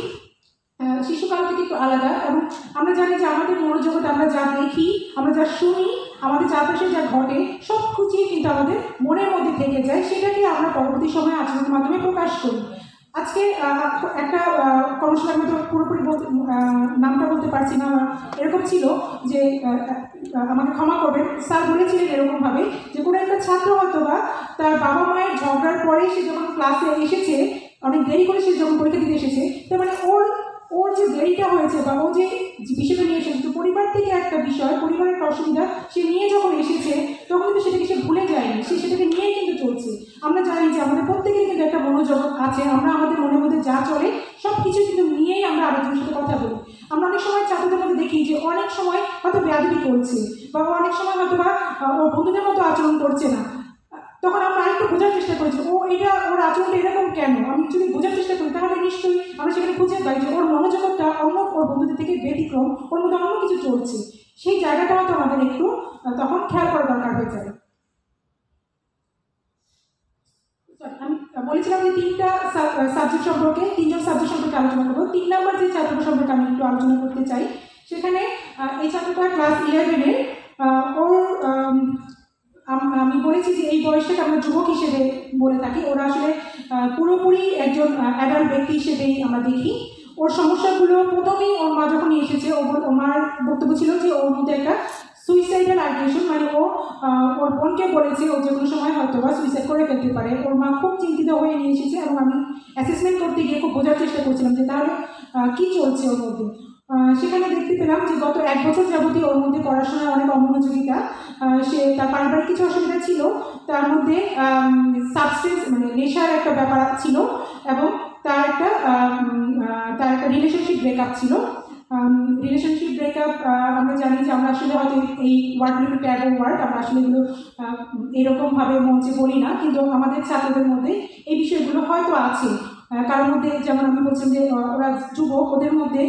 শিশুকাল থেকে একটু আলাদা। এবং আমরা জানি যে আমাদের মনোজগতে আমরা যা দেখি, আমরা যা শুনি, আমাদের চারপাশে যা ঘটে সব কিছুই কিন্তু আমাদের মনের মধ্যে থেকে যায়, সেটাকে আমরা পরবর্তী সময়ে আচরণের মাধ্যমে প্রকাশ করি। আজকে একটা কর্মশালা, আমি তো পুরোপুরি নামটা বলতে পারছি না, এরকম ছিল যে আমাকে ক্ষমা করবেন, স্যার বলেছিলেন এরকমভাবে যে কোনো একটা ছাত্র হয়তো বা তার বাবা মায়ের ঝগড়ার পরে সে যখন ক্লাসে এসেছে, অনেক দেরি করে সে যখন পরীক্ষা দিতে এসেছে, তার মানে ওর যে দেরিটা হয়েছে বা ও যে বিষয়টা নিয়ে এসেছে, পরিবার থেকে একটা বিষয়, পরিবারের একটা অসুবিধা সে নিয়ে যখন এসেছে তখন কিন্তু সেটাকে সে ভুলে যায়নি, সে সেটাকে নিয়েই কিন্তু চলছে। আমরা জানি যে আমাদের প্রত্যেকের কিন্তু একটা মনোজগৎ আছে, আমরা আমাদের মনের মধ্যে যা চলে সব কিছু কিন্তু নিয়েই আমরা আরেকজনের সাথে কথা বলি। আমরা অনেক সময় ছাত্রদের মধ্যে দেখি যে অনেক সময় হয়তো বেয়াদবি করছে বা অনেক সময় হয়তো বা ওর বন্ধুদের মতো আচরণ করছে না, তখন আমরা আরেকটু বোঝার চেষ্টা করেছি ও এটা ওর আচরণটা এরকম কেন। আমি যদি বোঝার চেষ্টা করি তাহলে নিশ্চয়ই আমরা সেখানে খুঁজে পাই যে ওর মনোজগৎটা অন্য, ওর বন্ধুদের থেকে ব্যতিক্রম, ওর মধ্যে অন্য কিছু চলছে। সেই জায়গাটা হয়তো আমাদের একটু তখন খেয়াল করা দরকার হয়ে যায়। আমি বলেছিলাম যে তিনটা সাবজেক্ট সম্পর্কে, তিনজন সাবজেক্ট সম্পর্কে আলোচনা করবো। 3 নম্বর যে ছাত্রটা সম্পর্কে আমি একটু আলোচনা করতে চাই, সেখানে এই ছাত্রটা ক্লাস 11-এর। ওর আমি বলেছি যে এই বয়সটাকে আমরা যুবক হিসেবে বলে থাকি, ওরা আসলে পুরোপুরি একজন অ্যাডাল্ট ব্যক্তি হিসেবেই আমরা দেখি। ওর সমস্যাগুলো প্রথমেই ওর মা যখন নিয়ে এসেছে, ওর বক্তব্য ছিল যে ওর মধ্যে একটা সুইসাইডাল আইডিয়েশন, মানে ও ওর বোনকে বলেছে ও যে কোনো সময় হয়তো বা সুইসাইড করে ফেলতে পারে। ওর মা খুব চিন্তিত হয়ে নিয়ে এসেছে এবং আমি অ্যাসেসমেন্ট করতে গিয়ে খুব বোঝার চেষ্টা করছিলাম যে তাহলে কী চলছে ওর মধ্যে। সেখানে দেখতে পেলাম যে গত 1 বছর যাবতীয় ওর মধ্যে পড়াশোনায় অনেক অমনোযোগিতা, সে তার পারিবারিক কিছু অসুবিধা ছিল, তার মধ্যে সাবস্টেন্স মানে নেশার একটা ব্যাপার ছিল এবং তার একটা রিলেশনশিপ ব্রেকআপ ছিল। রিলেশনশিপ ব্রেকআপ আমরা জানি যে আমরা আসলে হয়তো এই ওয়ার্ডগুলো ট্যাবু ওয়ার্ড, আমরা আসলে এগুলো এরকমভাবে মঞ্চে বলি না, কিন্তু আমাদের ছাত্রদের মধ্যে এই বিষয়গুলো হয়তো আছে। কারোর মধ্যে যেমন আমি বলছিলাম যে ওরা যুবক, ওদের মধ্যে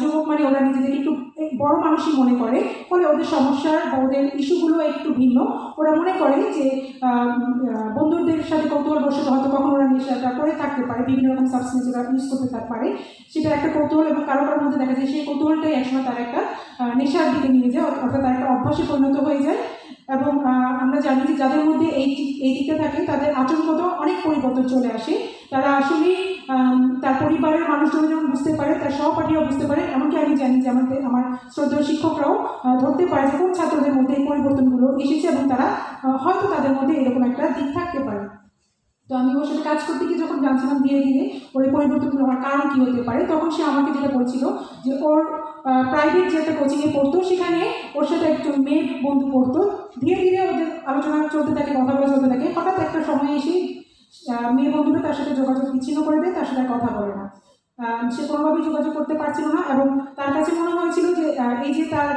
যুবক মানে ওরা নিজেদেরকে একটু বড় মানুষই মনে করে, ফলে ওদের সমস্যার বা ওদের ইস্যুগুলো একটু ভিন্ন। ওরা মনে করে যে বন্ধুদের সাথে কৌতূহলবশত হয়তো কখন ওরা নেশাটা করে থাকতে পারে, বিভিন্ন রকম সাবস্টেন্স ওরা ইউজ করতে পারে, সেটা একটা কৌতূহল। এবং কারো কারোর মধ্যে দেখা যায় সেই কৌতূহলটাই একসময় তার একটা নেশার দিকে নিয়ে যায়, অর্থাৎ তার একটা অভ্যাসে পরিণত হয়ে যায়। এবং আমরা জানি যে যাদের মধ্যে এই দিকটা থাকে তাদের আচরণগত অনেক পরিবর্তন চলে আসে। তারা আসলে তার পরিবারের মানুষজন যেমন বুঝতে পারে, তার সহপাঠীরাও বুঝতে পারে, এমনকি আমি জানি যে আমার শ্রদ্ধেয় শিক্ষকরাও ধরতে পারে যে কোন ছাত্রদের মধ্যে এই পরিবর্তনগুলো এসেছে এবং তারা হয়তো তাদের মধ্যে এরকম একটা দিক থাকতে পারে। তো আমি ওর সাথে কাজ করতে গিয়ে যখন জানছিলাম ধীরে ধীরে ওর পরিবর্তনগুলো হওয়ার কারণ কী হতে পারে, তখন সে আমাকে যেটা বলছিল যে ওর প্রাইভেট যে একটা কোচিংয়ে পড়তো, সেখানে ওর সাথে একজন মেয়ে বন্ধু পড়তো। ধীরে ধীরে ওদের আলোচনা চলতে থাকে, কথা বলা চলতে থাকে। হঠাৎ একটা সময় এসে মেয়ে বন্ধুটা তার সাথে যোগাযোগ বিচ্ছিন্ন করে দেয়, তার সাথে কথা বলে না। সে কোনোভাবেই যোগাযোগ করতে পারছিল না এবং তার কাছে মনে হয়েছিল যে এই যে তার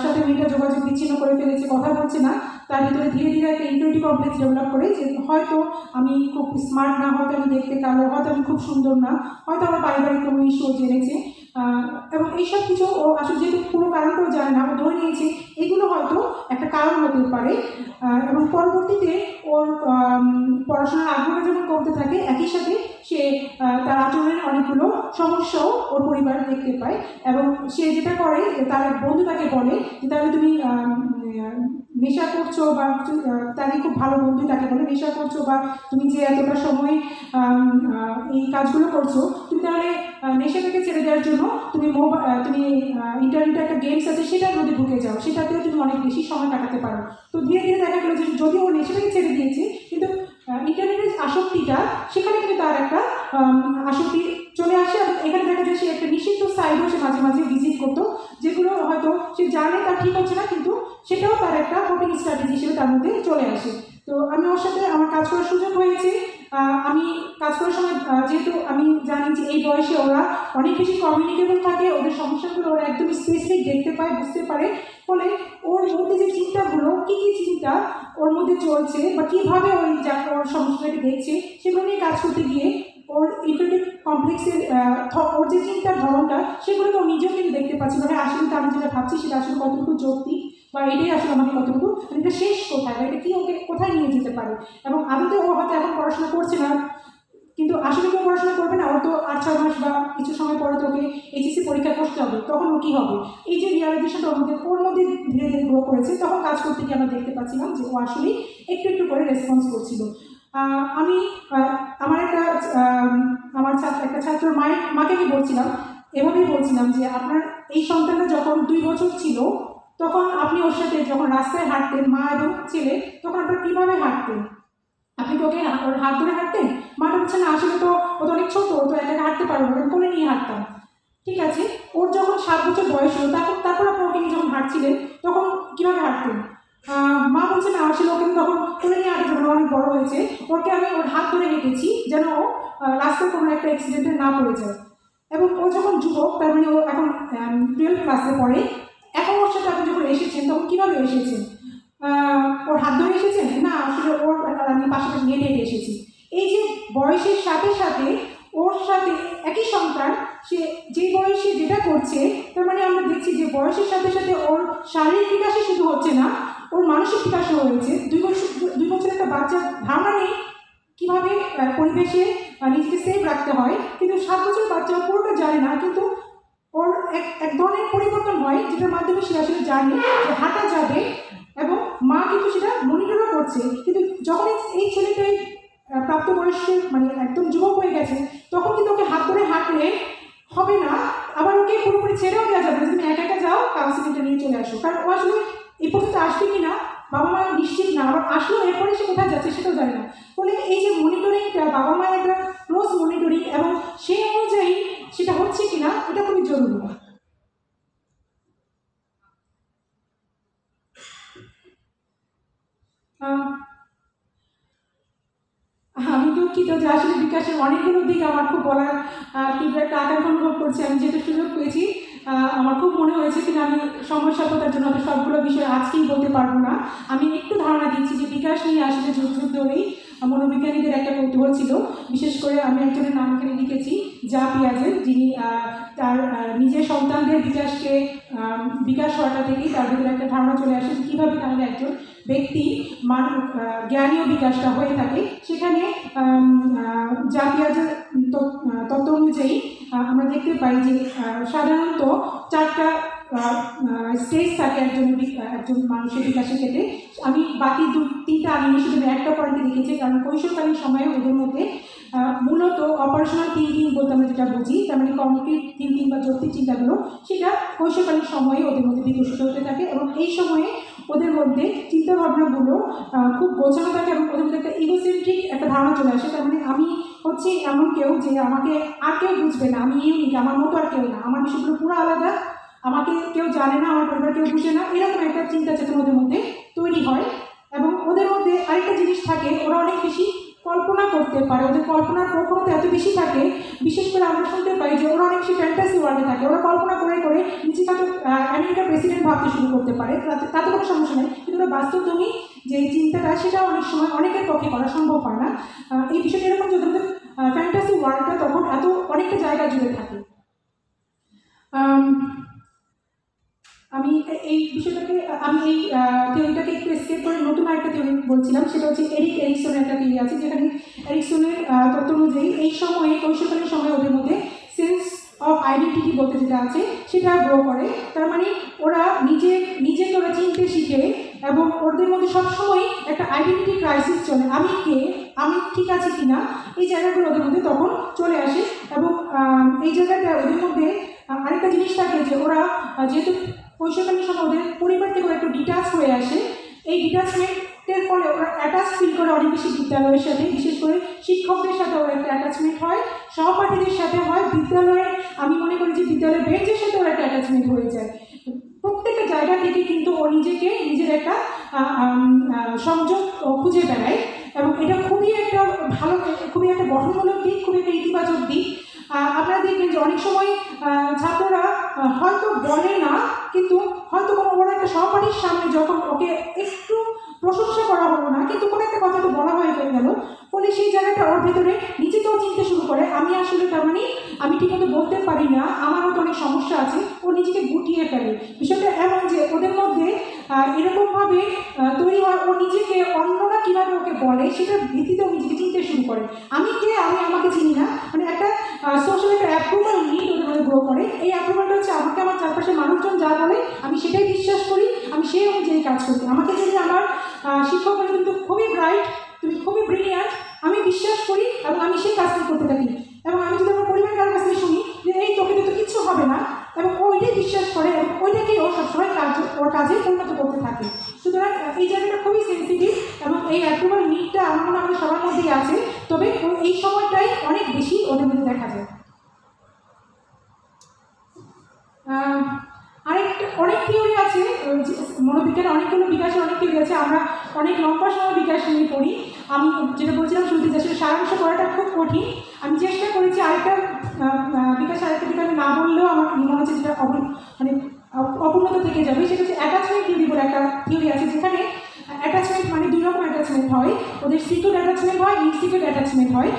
সাথে মেয়েটা যোগাযোগ বিচ্ছিন্ন করে ফেলেছে, কথা বলছে না, তার ভিতরে ধীরে ধীরে একটা ইনফিউরিটি কমপ্লেক্স ডেভেলপ করে যে হয়তো আমি খুব স্মার্ট না, হয়তো আমি দেখতে কালো, হয়তো আমি খুব সুন্দর না, হয়তো আমার পারিবারিক কোনো ইস্যু জেনেছে। এবং এইসব কিছু ও আসলে যেহেতু পুরো কারণটাও জানে না, ও ধরে নিয়েছে এগুলো হয়তো একটা কারণ হতে পারে। এবং পরবর্তীতে ওর পড়াশোনার আগ্রহ যখন কমতে থাকে, একই সাথে সে তার আচরণের অনেকগুলো সমস্যাও ওর পরিবার দেখতে পায়। এবং সে যেটা করে, তার এক বন্ধু তাকে বলে যে তাহলে তুমি নেশা করছো, বা তারই খুব ভালো বন্ধু তাকে বলে নেশা করছো, বা তুমি যে এতটা সময় এই কাজগুলো করছো, তুমি তাহলে নেশাটাকে ছেড়ে দেওয়ার জন্য তুমি ইন্টারনেটে একটা গেমস আছে সেটার মধ্যে ঢুকে যাও, সেটাতেও তুমি অনেক বেশি সময় কাটাতে পারো। তো ধীরে ধীরে দেখা গেলো যে যদিও ও নেশাটাকে ছেড়ে দিয়েছে, কিন্তু ইন্টারনেটের আসক্তিটা, সেখানে কিন্তু তার একটা আসক্তি চলে আসে। এখানে দেখা যায় সে একটা নিষিদ্ধ সাইডও সে মাঝে মাঝে ভিজিট করতো, যেগুলো হয়তো সে জানে তার ঠিক হচ্ছে না, কিন্তু সেটাও তার একটা কোপিং স্ট্র্যাটেজি হিসেবে তার মধ্যে চলে আসে। তো আমি ওর সাথে আমার কাজ করার সুযোগ হয়েছে। আমি কাজ করার সময় যেহেতু আমি জানি যে এই বয়সে ওরা অনেক বেশি কমিউনিকেবল থাকে, ওদের সমস্যাগুলো ওরা একদম স্পেসিফিক দেখতে পায়, বুঝতে পারে, ফলে ওর মধ্যে যে চিন্তাগুলো, কী কী চিন্তা ওর মধ্যে চলছে বা কীভাবে ওর সমস্যাটাকে দেখছে, সেগুলো নিয়ে কাজ করতে গিয়ে ওর ইনফিউরিটি কমপ্লেক্সের ওর যে চিন্তার ধরনটা, সেগুলোকে ও নিজেও কিন্তু দেখতে পাচ্ছি, মানে আসলে তো আমি যেটা ভাবছি সেটা আসলে কতটুকু যৌক্তিক, বা এটাই আসলে আমাকে কতটুকু, এটা শেষ কোথায়, বা এটা কি ওকে কোথায় নিয়ে যেতে পারে। এবং আদতে ও হয়তো এখন পড়াশোনা করছে না, কিন্তু আসলে কেউ পড়াশোনা করবে না, ও তো 8-6 মাস বা কিছু সময় পরে তো ওকে এইচএসসি পরীক্ষা করতে হবে, তখন ও কী হবে, এই যে রিয়ালাইজেশনটা ওর মধ্যে ধীরে ধীরে গ্রো করেছে, তখন কাজ করতে গিয়ে আমরা দেখতে পাচ্ছিলাম যে ও আসলেই একটু একটু করে রেসপন্স করছিল। আমি আমার একটা ছাত্রর মাকে আমি বলছিলাম, এভাবেই বলছিলাম যে আপনার এই সন্তানটা যখন 2 বছর ছিল, তখন আপনি ওর সাথে যখন রাস্তায় হাঁটতেন, মা এবং ছেলে, তখন আপনারা কীভাবে হাঁটতেন? আপনি তো ওকে ওর হাত ধরে হাঁটতেন? মাটা বলছে না, আসলে তো ও তো অনেক ছোটো, ও তো একা হাঁটতে পারবে না, কোলে নিয়ে হাঁটতাম। ঠিক আছে, ওর যখন 7 বছর বয়স হলো তারপর আপনি ওকে নিয়ে যখন হাঁটছিলেন তখন কীভাবে হাঁটতেন? মা বলছে না আসলে ওকে তখন কোলে নিয়ে হাঁটা যাবে না, অনেক বড় হয়েছে, ওকে আমি ওর হাত ধরে রেখেছি যেন ও রাস্তায় কোনো একটা অ্যাক্সিডেন্টে না পড়ে যায়। এবং ও যখন যুবক, তার মানে ও এখন 12 ক্লাসে পড়ে, এখন ওর সাথে আপনি যখন এসেছেন তখন কীভাবে এসেছেন? ওর হাত ধরে এসেছেন না, আসলে ওর আমি পাশাপাশি হেঁটে হেঁটে এসেছি। এই যে বয়সের সাথে সাথে ওর সাথে একই সন্তান, সে যেই বয়সে যেটা করছে, তার মানে আমরা দেখছি যে বয়সের সাথে সাথে ওর শারীরিক বিকাশে শুধু হচ্ছে না, ওর মানসিক বিকাশও হয়েছে। 2 বছর একটা বাচ্চার ধারণা নেই কীভাবে পরিবেশে নিজেকে সেফ রাখতে হয়, কিন্তু 7 বছর বাচ্চা পুরোটা জানে না, কিন্তু ওর এক ধরনের পরিবর্তন হয় যেটার মাধ্যমে সে আসলে জানে যে হাঁটা যাবে, এবং মা কিন্তু সেটা মনিটরও করছে। কিন্তু যখন এই ছেলেটাই প্রাপ্তবয়স্কের মানে একদম যুবক হয়ে গেছে, তখন কিন্তু ওকে হাত ধরে হাঁটলে হবে না, আবার ওকে পুরোপুরি ছেড়েও দেওয়া যাবে না, তুমি একা একা যাও কাউন্সিলিংটা নিয়ে চলে আসো, কারণ ও আসলে এই পর্যন্ত আসবে কি না বাবা মা নিশ্চিত না, আবার আসলেও এরপরে সে কোথায় যাচ্ছে সেটাও জানে না। ফলে এই যে মনিটরিংটা, বাবা মায়ের একটা ক্লোজ মনিটরিং এবং সেই অনুযায়ী সেটা হচ্ছে কিনা, এটা খুবই জরুরি। আমি দুঃখিত যে আসলে বিকাশের অনেকগুলো দিক আমার খুব বলার তীব্র একটা আকাঙ্ক্ষা অনুভব করছি। আমি যেহেতু সুযোগ পেয়েছি, আমার খুব মনে হয়েছে, কিন্তু আমি সময় স্বল্পতার জন্য আমি সবগুলো বিষয় আজকেই বলতে পারবো না। আমি একটু ধারণা দিচ্ছি যে বিকাশ নিয়ে আসলে যুগ যুগ ধরেই মনোবিজ্ঞানীদের একটা কৌতূহল ছিল। বিশেষ করে আমি একজনের নাম এখানে লিখেছি, যা পিয়াজের, যিনি তার নিজের সন্তানদের বিকাশ হওয়াটা থেকেই তার ভিতরে একটা ধারণা চলে আসে যে কীভাবে তাহলে একজন ব্যক্তি জ্ঞানীয় বিকাশটা হয়ে থাকে। সেখানে যা পিয়াজের তত্ত্ব অনুযায়ী আমরা দেখতে পাই যে সাধারণত 4টা স্টেজ থাকে একজন মানুষের বিকাশের ক্ষেত্রে। আমি বাকি 2-3টা আমি শুধু একটা পয়েন্টে লিখেছি, কারণ কৈশোরকালীন সময়ে ওদের মধ্যে মূলত অপারেশনাল থিঙ্কিং বলতে আমরা যেটা বুঝি, তার মানে কগনিটিভ থিঙ্কিং বা যৌক্তিক চিন্তাগুলো, সেটা কৈশোরকালীন সময়ে ওদের মধ্যে বিকশিত হতে থাকে, এবং এই সময়ে ওদের মধ্যে চিন্তাভাবনাগুলো খুব গোছানো থাকে, এবং ওদের মধ্যে একটা ইগোসেন্ট্রিক একটা ধারণা চলে আসে। তার মানে আমি হচ্ছে এমন কেউ যে আমাকে আর কেউ বুঝবে না, আমি ইউনিক, আমার মতো আর কেউ না, আমার বিষয়গুলো পুরো আলাদা, আমাকে কেউ জানে না, আমার পরিবার কেউ বুঝে না, এরকম একটা চিন্তা চেতনা ওদের মধ্যে তৈরি হয়। এবং ওদের মধ্যে আরেকটা জিনিস থাকে, ওরা অনেক বেশি কল্পনা করতে পারে, ওদের কল্পনার প্রবণতা এত বেশি থাকে। বিশেষ করে আমরা শুনতে পাই যে ওরা অনেক বেশি ফ্যান্টাসি ওয়ার্ল্ডে থাকে, ওরা কল্পনা করে করে নিজেকে হয়তো আমেরিকার প্রেসিডেন্ট ভাবতে শুরু করতে পারে, তাতে কোনো সমস্যা নেই, কিন্তু ওরা বাস্তবধর্মী যে চিন্তাটা, সেটা অনেক সময় অনেকের পক্ষে করা সম্ভব হয় না। এই বিষয়টা এরকম যে ওদের ফ্যান্টাসি ওয়ার্ল্ডটা তখন অনেকটা জায়গা জুড়ে থাকে। আমি এই বিষয়টাকে আমি এই থিওরিটাকে একটু স্কেপ করে নতুন আরেকটা থিওরি বলছিলাম, সেটা হচ্ছে এরিক এরিকসনের একটা থিওরি আছে, যেখানে এরিকসনের তত্ত্ব অনুযায়ী এই সময়ে কৈশোরকালীন সময়ে ওদের মধ্যে সেন্স অফ আইডেন্টিটি বলতে যেটা আছে সেটা গ্রো করে। তার মানে ওরা নিজেকে ওরা চিনতে শিখে, এবং ওদের মধ্যে সবসময় একটা আইডেন্টিটি ক্রাইসিস চলে, আমি কে, আমি ঠিক আছে কিনা, এই জায়গাগুলো ওদের মধ্যে তখন চলে আসে। এবং এই জায়গাটা ওদের মধ্যে আরেকটা জিনিস থাকে যে ওরা যেহেতু কৈশোরকালীন সময় ওদের পরিবার থেকে একটু ডিটাচ হয়ে আসে, এই ডিটাচমেন্টের ফলে ওরা অ্যাটাচ ফিল করে অনেক বেশি বিদ্যালয়ের সাথে, বিশেষ করে শিক্ষকদের সাথে ওরা একটা অ্যাটাচমেন্ট হয়, সহপাঠীদের সাথে হয়, বিদ্যালয়ের আমি মনে করি যে বিদ্যালয়ের বেঞ্চের সাথে ওরা একটা অ্যাটাচমেন্ট হয়ে যায়। প্রত্যেকটা জায়গা থেকে কিন্তু ও নিজের একটা সংযোগ খুঁজে বেড়ায়, এবং এটা খুবই একটা ভালো, খুবই একটা গঠনমূলক দিক, খুবই একটা ইতিবাচক দিক। আপনারা দেখবেন যে অনেক সময় ছাত্ররা হয়তো বলে না, কিন্তু হয়তো কোনো বড় একটা সহপাঠীর সামনে যখন ওকে একটু প্রশংসা করা হলো না, কিন্তু কোনো একটা কথা তো বলা হয়ে গেল, ফলে সেই জায়গাটা ওর ভেতরে নিজেকেও চিনতে শুরু করে, আমি আসলে তার মানে আমি ঠিকমতো বলতে পারি না, আমারও তো অনেক সমস্যা আছে, ও নিজেকে গুটিয়ে ফেলে। বিষয়টা এমন যে ওদের মধ্যে এরকমভাবে তৈরি হয়, ও নিজেকে অন্যরা কীভাবে ওকে বলে সেটার ভিত্তিতেও নিজেকে চিনতে শুরু করে, আমি কে, আমি আমাকে চিনি না, মানে একটা সোশ্যাল একটা অ্যাপ্রুভাল নিড ওদের মধ্যে গ্রো করে। এই অ্যাপ্রুভালটা হচ্ছে আমাকে আমার চারপাশের মানুষজন যা বলে আমি সেটাই বিশ্বাস করি, আমি সেই অনুযায়ী কাজ করি। আমাকে যদি আমার শিক্ষক বলে তুমি তো খুবই ব্রাইট, তুমি খুবই ব্রিলিয়ান্ট, আমি বিশ্বাস করি এবং আমি সেই কাজটা করতে থাকি। এবং আমি যদি আমার পরিবার কারোর কাছে শুনি যে এই তোকে তো কিচ্ছু হবে না, এবং ও ওইটাই বিশ্বাস করে এবং ওইটাকেই ও সবসময় ওর কাজে পরিণত করতে থাকে। সুতরাং এই জায়গাটা খুবই সেন্সিটিভ, এবং এই অ্যাপ্রুভাল নিডটা আমার মনে হয় সবার মধ্যেই আছে, তবে এই সময়টাই অনেক বেশি ওদের মধ্যে দেখা যায়। অনেকগুলো বিকাশের অনেক ফিল্ড আছে, আমরা অনেক লম্বা সময় বিকাশ নিয়ে পড়ি। আমি যেটা বলছিলাম শুরুতে যে সারাংশ করাটা খুব কঠিন। আমি চেষ্টা করেছি আরেকটা বিকাশ আমি না বললেও আমার মনে হচ্ছে যেটা মানে অপূর্ণত থেকে যাবে, সেটা হচ্ছে অ্যাটাচমেন্ট থিওরি বলে একটা থিওরি আছে, যেখানে অ্যাটাচমেন্ট মানে দুই রকম অ্যাটাচমেন্ট হয়। ওদের সিকিউর অ্যাটাচমেন্ট হয়, ইনসিকিউর অ্যাটাচমেন্ট হয়।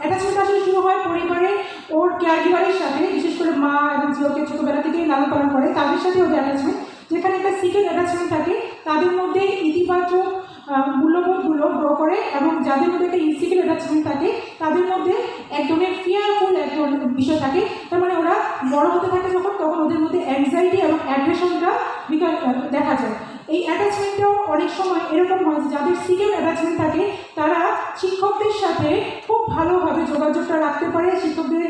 অ্যাটাচমেন্ট আসলে শুরু হয় পরিবারে ওর কেয়ার গিভারের সাথে, বিশেষ করে মা এবং যে ওকে ছোটোবেলা থেকেই লালন পালন করে তাদের সাথে ওদের অ্যাটাচমেন্ট। যেখানে একটা সিকিউর অ্যাটাচমেন্ট থাকে, তাদের মধ্যে ইতিবাচক মূল্যবোধগুলো গ্রো করে, এবং যাদের মধ্যে একটা ইনসিকিউর অ্যাটাচমেন্ট থাকে তাদের মধ্যে একদমই ফিয়ারফুল একটা বিষয় থাকে। তার মানে ওরা বড় হতে থাকে যখন, তখন ওদের মধ্যে অ্যাংজাইটি এবং অ্যাগ্রেশনটা দেখা যায়। এই অ্যাটাচমেন্টটাও অনেক সময় এরকম হয় যে যাদের সিকিউর অ্যাটাচমেন্ট থাকে তারা শিক্ষকদের সাথে খুব ভালোভাবে যোগাযোগটা রাখতে পারে, শিক্ষকদের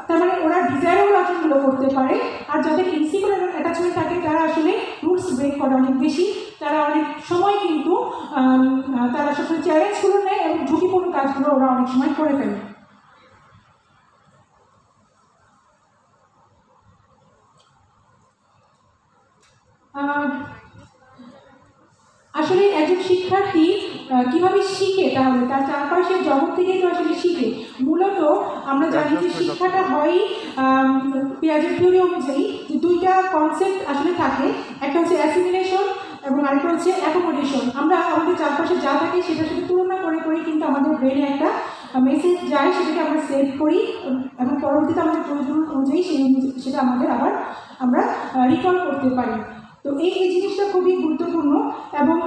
তার মানে ওরা ডিজায়ারেবল আচরণগুলো করতে পারে। আর যাদের ইনসিকিউর অ্যাটাচমেন্ট থাকে তারা আসলে রুলস ব্রেক করে অনেক বেশি, তারা অনেক সময় কিন্তু তারা সবসময় চ্যালেঞ্জগুলো নেয় এবং ঝুঁকিপূর্ণ কাজগুলো ওরা অনেক সময় করে ফেলে। আসলে একজন শিক্ষার্থী কিভাবে শিখে, তাহলে তার চারপাশের জগৎ থেকেই তো আসলে শিখে। মূলত আমরা জানি যে শিক্ষাটা হয় পিয়াজের থিওরি অনুযায়ী যে দুইটা কনসেপ্ট আসলে থাকে, একটা হচ্ছে অ্যাসিমিলেশন এবং আরেকটা হচ্ছে অ্যাকোমোডেশন। আমরা আমাদের চারপাশে যা থাকে সেটার সাথে তুলনা করে কিন্তু আমাদের ব্রেনে একটা মেসেজ যায়, সেটাকে আমরা সেভ করি এবং পরবর্তীতে আমাদের প্রয়োজন অনুযায়ী সেটা আমাদের আবার আমরা রিকল করতে পারি। তো এই জিনিসটা খুবই গুরুত্বপূর্ণ। এবং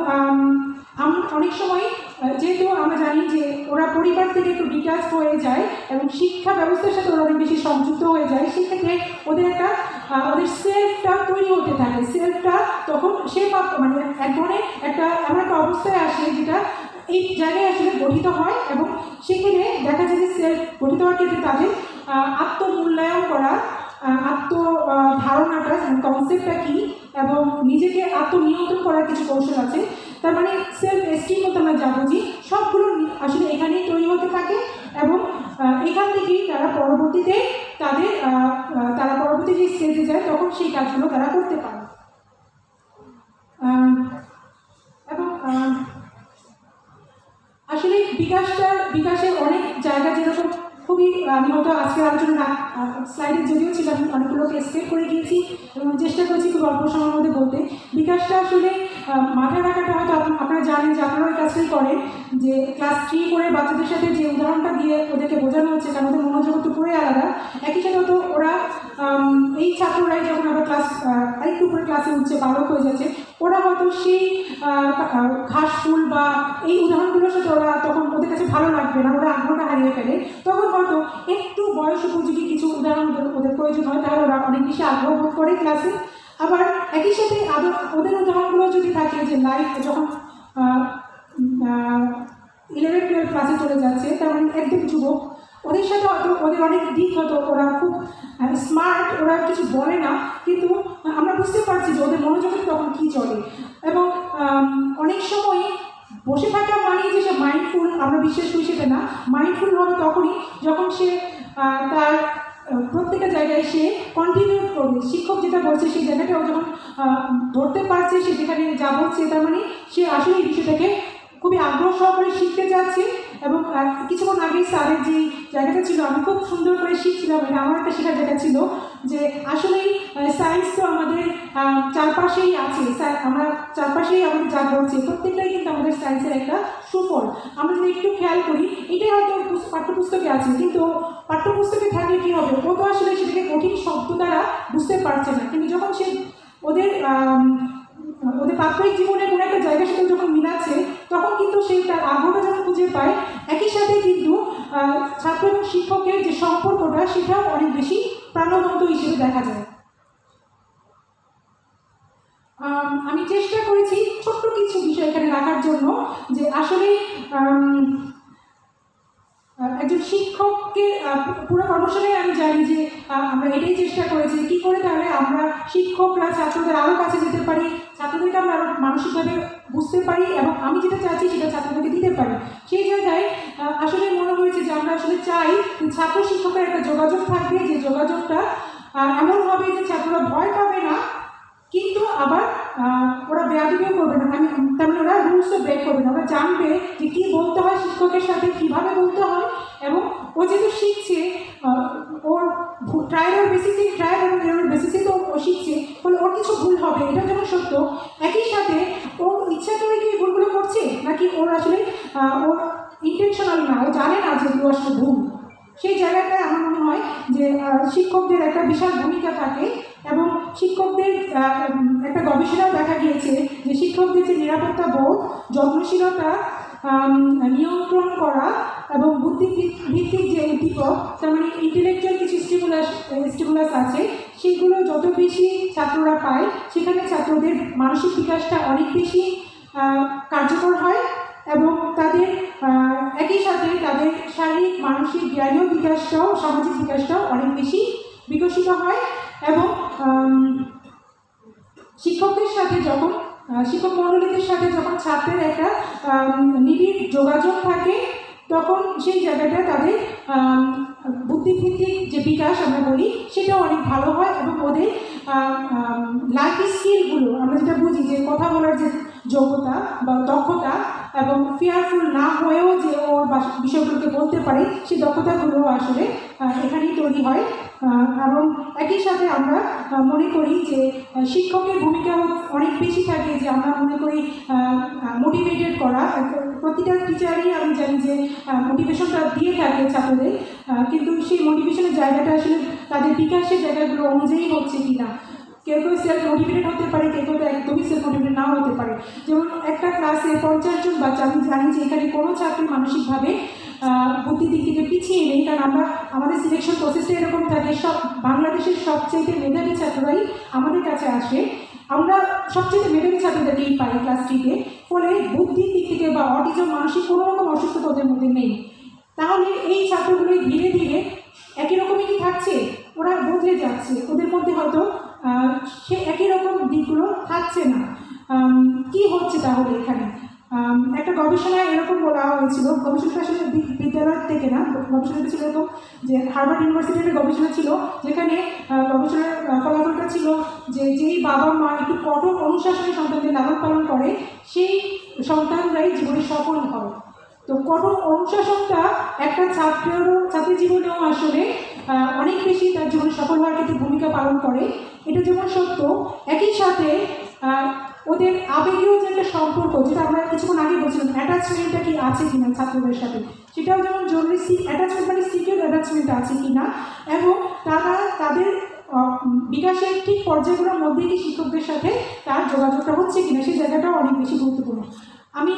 অনেক সময় যেহেতু আমরা জানি যে ওরা পরিবার থেকে একটু ডিটাচ হয়ে যায় এবং শিক্ষা ব্যবস্থার সাথে ওরা অনেক বেশি সংযুক্ত হয়ে যায়, সেক্ষেত্রে ওদের ওদের সেলফটা তৈরি হতে থাকে। সেলফটা তখন সে মানে এক ধরনের এমন একটা অবস্থায় আসে যেটা এই জায়গায় আসলে গঠিত হয়, এবং সেখানে দেখা যায় যে সেলফ গঠিত হওয়ার ক্ষেত্রে তাদের আত্মমূল্যায়ন করা, ধারণাটা কনসেপ্টটা কী এবং নিজেকে আত্মনিয়ন্ত্রণ করার কিছু কৌশল আছে। তার মানে সেলফ এস্টিম বলতে আমরা যা বুঝি সবগুলো আসলে এখানেই তৈরি হতে থাকে, এবং এখান থেকেই তারা পরবর্তীতে তারা পরবর্তী যে স্টেজে যায় তখন সেই কাজগুলো তারা করতে পারে। এবং আসলে বিকাশের অনেক জায়গা যেরকম খুবই, আমি হয়তো আজকের আলোচনা স্লাইডে যদিও ছিল, আমি অনেকগুলোকে স্কেপ করে গিয়েছি এবং চেষ্টা করেছি খুব অল্প সময়ের মধ্যে বলতে। বিকাশটা আসলে মাথায় রাখাটা হয়তো আপনারা জানেন যে আপনারা ওই কাজটাই করেন, যে ক্লাস 3 করে বাচ্চাদের সাথে যে উদাহরণটা দিয়ে ওদেরকে বোঝানো হচ্ছে, কারণ ওদের মনোযোগ একটু পুরোই আলাদা। একই সাথে হয়তো ওরা এই ছাত্ররাই যখন আবার আরেকটু উপরে ক্লাসে উঠছে, বালক হয়ে যাচ্ছে, ওরা হয়তো সেই ঘাস ফুল বা এই উদাহরণগুলোর সাথে ওরা তখন ওদের কাছে ভালো লাগবে না, ওরা আগ্রহটা হারিয়ে ফেলে। তখন হয়তো একটু বয়স উপযোগী কিছু উদাহরণ ওদের প্রয়োজন হয়, তাহলে ওরা অনেক বেশি আগ্রহ বোধ করে ক্লাসে। আবার একই সাথে ওদের উদাহরণগুলো যদি থাকে যে লাইফ যখন 11-12 ক্লাসে চলে যাচ্ছে, তার মানে একদম যুবক, ওদের সাথে হয়তো ওদের অনেক দিক হয়তো ওরা খুব স্মার্ট, ওরা কিছু বলে না, কিন্তু আমরা বুঝতে পারছি যে ওদের মনোযোগে তখন কী চলে। এবং অনেক সময় বসে থাকা মানে যে সে মাইন্ডফুল, আমরা বিশ্বাস করি সেটা না। মাইন্ডফুল হবে তখনই যখন সে তার প্রত্যেকটা জায়গায় সে কন্টিনিউ করবে, শিক্ষক যেটা বলছে সেই জায়গাটাও যখন ধরতে পারছে, সে যেখানে যা বলছে, তার মানে সে আসলে এই বিষয়টাকে খুবই আগ্রহ সহকারে শিখতে যাচ্ছে। এবং কিছুক্ষণ আগে স্যারের যে জায়গাটা ছিল, আমি খুব সুন্দর করে শিখছিলাম, এটা আমার একটা শেখার জায়গা ছিল যে আসলেই সায়েন্স তো আমাদের চারপাশেই আছে, আমরা চারপাশেই আমাদের যা ঘটছে প্রত্যেকটাই কিন্তু আমাদের সায়েন্সের একটা সুফল। আমরা যদি একটু খেয়াল করি, এটাই হয়তো পাঠ্যপুস্তকে আছে, কিন্তু পাঠ্যপুস্তকে থাকলে কী হবে, ও তো আসলে সেটাকে কঠিন শব্দ দ্বারা বুঝতে পারছে না, কিন্তু যখন সে ওদের প্রাথমিক জীবনের কোনো একটা জায়গার সাথে যখন মিলাচ্ছে, তখন কিন্তু সেই তার আগ্রহটা যখন খুঁজে পায়, একই সাথে কিন্তু ছাত্র এবং শিক্ষকের যে সম্পর্কটা সেটাও অনেক বেশি প্রাণবন্ত হিসেবে দেখা যায়। আমি চেষ্টা করেছি ছোট্ট কিছু বিষয় এখানে রাখার জন্য, যে আসলে একজন শিক্ষককে পুরো কর্মশালায় আমি জানি যে আমরা এটাই চেষ্টা করেছি কী করে তাহলে আমরা শিক্ষকরা ছাত্রদের আরও কাছে যেতে পারি, ছাত্রদেরকে আমরা আরও মানসিকভাবে বুঝতে পারি, এবং আমি যেটা চাচ্ছি সেটা ছাত্রদেরকে দিতে পারি। সেই জায়গায় আসলে মনে হয়েছে যে আমরা আসলে চাই ছাত্র শিক্ষকের একটা যোগাযোগ থাকবে, যে যোগাযোগটা এমন হবে যে ছাত্ররা ভয় পাবে না, কিন্তু আবার ওরা বেয়াদবিও করবে না, তার মানে ওরা রুলসও ব্রেক করবে না। ওরা জানবে যে কী বলতে হয় শিক্ষকের সাথে, কীভাবে বলতে হয়, এবং ও যেহেতু শিখছে ওর ট্রায়াল বেসিসে তো ও শিখছে, ফলে ওর কিছু ভুল হবে, এটা যেমন সত্য। একই সাথে ও ইচ্ছা করে কি ভুলগুলো করছে, নাকি ওর আসলে ওর ইন্টেনশনাল না, ও জানে না যে এগুলো আসলে ভুল। সেই জায়গাটায় আমার মনে হয় যে শিক্ষকদের একটা বিশাল ভূমিকা থাকে, এবং শিক্ষকদের একটা গবেষণাও দেখা গিয়েছে যে শিক্ষকদের যে নিরাপত্তা বোধ, যত্নশীলতা, নিয়ন্ত্রণ করা এবং বুদ্ধিভিত্তিক যে উদ্দীপক, তার মানে ইন্টেলেকচুয়াল কিছু স্টিমুলাস আছে, সেগুলো যত বেশি ছাত্ররা পায়, সেখানে ছাত্রদের মানসিক বিকাশটা অনেক বেশি কার্যকর হয়, এবং তাদের একই সাথে তাদের শারীরিক, মানসিক, জ্ঞানীয় বিকাশটাও, সামাজিক বিকাশটাও অনেক বেশি বিকশিত হয়। এবং শিক্ষকদের সাথে যখন শিক্ষক মণ্ডলীদের সাথে যখন ছাত্রের একটা নিবিড় যোগাযোগ থাকে, তখন সেই জায়গাটা তাদের বুদ্ধিভিত্তিক যে বিকাশ আমরা বলি সেটাও অনেক ভালো হয়, এবং ওদের লাইফ স্কিলগুলো, আমরা যেটা বুঝি যে কথা বলার যে যোগ্যতা বা দক্ষতা, এবং ফিয়ারফুল না হয়েও যে ওর বিষয়গুলোকে বলতে পারে, সেই দক্ষতাগুলো আসলে এখানেই তৈরি হয়। এবং একই সাথে আমরা মনে করি যে শিক্ষকের ভূমিকা অনেক বেশি থাকে, যে আমরা মনে করি মোটিভেটেড করা। প্রতিটা টিচারই আমি জানি যে মোটিভেশনটা দিয়ে থাকে ছাত্রদের, কিন্তু সেই মোটিভেশনের জায়গাটা আসলে তাদের বিকাশের জায়গাগুলো অনুযায়ী হচ্ছে কি না। কেউ কেউ সেলফ মোটিভেটেড হতে পারে, কেউ কেউ একদমই সেলফ মোটিভেটেড নাও হতে পারে। যেমন একটা ক্লাসে 50 জন বাচ্চা, আমি জানি যে এখানে কোনো ছাত্র মানসিকভাবে বুদ্ধির দিক থেকে পিছিয়ে নেই, কারণ আমাদের সিলেকশন প্রসেসটা এরকম থাকে, সব বাংলাদেশের সবচেয়ে মেধাবী ছাত্ররাই আমাদের কাছে আসে, আমরা সবচেয়ে মেধাবী ছাত্রদেরকেই পাই ক্লাস 3-তে। ফলে বুদ্ধির দিক থেকে বা অটিজম, মানসিক কোনো রকম অসুস্থতা ওদের মধ্যে নেই। তাহলে এই ছাত্রগুলো ধীরে ধীরে একই রকমই কি থাকছে, ওরা বদলে যাচ্ছে, ওদের মধ্যে হয়তো সে একই রকম দিকগুলো থাকছে না। কি হচ্ছে তাহলে এখানে? একটা গবেষণায় এরকম বলা হয়েছিল, গবেষণাটা আসলে বিদ্যালয় থেকে না, গবেষণাটা ছিল এরকম যে হার্ভার্ড ইউনিভার্সিটির গবেষণা ছিল, যেখানে গবেষণার ফলাফলটা ছিল যে যেই বাবা মা একটু কঠোর অনুশাসনে সন্তানদের লালন পালন করে, সেই সন্তানরাই জীবনে সফল হয়। তো কঠোর অনুশাসনটা একটা ছাত্রের জীবনেও আসলে অনেক বেশি তার জীবনে সফল হওয়ার ক্ষেত্রে ভূমিকা পালন করে, এটা যেমন সত্য। একই সাথে ওদের আবেগীয় যে একটা সম্পর্ক, যেটা আমরা কিছুক্ষণ আগে বলছিলাম, অ্যাটাচমেন্টটা কি আছে কিনা ছাত্রদের সাথে, সেটাও যেমন জরুরি। অ্যাটাচমেন্ট মানে সিকিউর অ্যাটাচমেন্ট আছে কিনা, এবং তারা তাদের বিকাশের ঠিক পর্যায়গুলোর মধ্যে কি শিক্ষকদের সাথে তার যোগাযোগটা হচ্ছে কিনা, সেই জায়গাটাও অনেক বেশি গুরুত্বপূর্ণ। আমি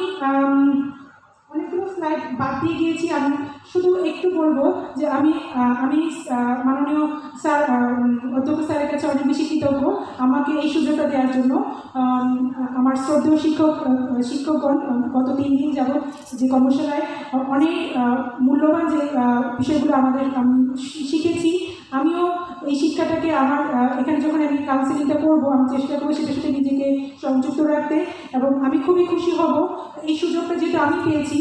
অনেকগুলো স্লাইড বাদ দিয়ে গিয়েছি, আমি শুধু একটু বলবো যে আমি মাননীয় স্যার, অধ্যক্ষ স্যারের কাছে অনেক বেশি কৃতজ্ঞ আমাকে এই সুযোগটা দেওয়ার জন্য। আমার শ্রদ্ধেয় শিক্ষকগণ গত 3 দিন যাবৎ যে কর্মশালায় অনেক মূল্যবান যে বিষয়গুলো আমাদের শিখেছি, আমিও এই শিক্ষাটাকে আমার এখানে যখন আমি কাউন্সেলিংটা করবো, আমি চেষ্টা করবো সেটার সাথে নিজেকে সংযুক্ত রাখতে, এবং আমি খুবই খুশি হব এই সুযোগটা যেটা আমি পেয়েছি,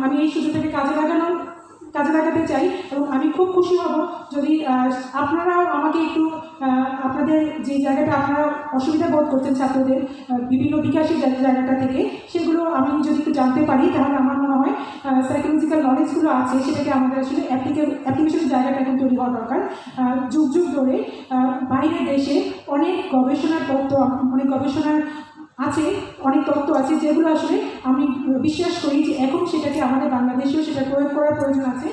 আমি এই সুযোগটাকে কাজে লাগাতে চাই, এবং আমি খুব খুশি হব যদি আপনারাও আমাকে একটু আপনাদের যে জায়গাটা আপনারা অসুবিধা বোধ করছেন ছাত্রদের বিভিন্ন বিকাশের জায়গাটা থেকে, সেগুলো আমি যদি একটু জানতে পারি, তাহলে আমার মনে হয় সাইকোলজিক্যাল নলেজগুলো আছে সেটাকে আমাদের আসলে অ্যাপ্লিকেশনের জায়গাটা এখন তৈরি হওয়া দরকার। যুগ যুগ ধরে বাইরের দেশে অনেক গবেষণার তথ্য, অনেক গবেষণার আছে, অনেক তত্ত্ব আছে, যেগুলো আসলে আমি বিশ্বাস করি যে এখন সেটাকে আমাদের বাংলাদেশেও সেটা প্রয়োগ করার প্রয়োজন আছে।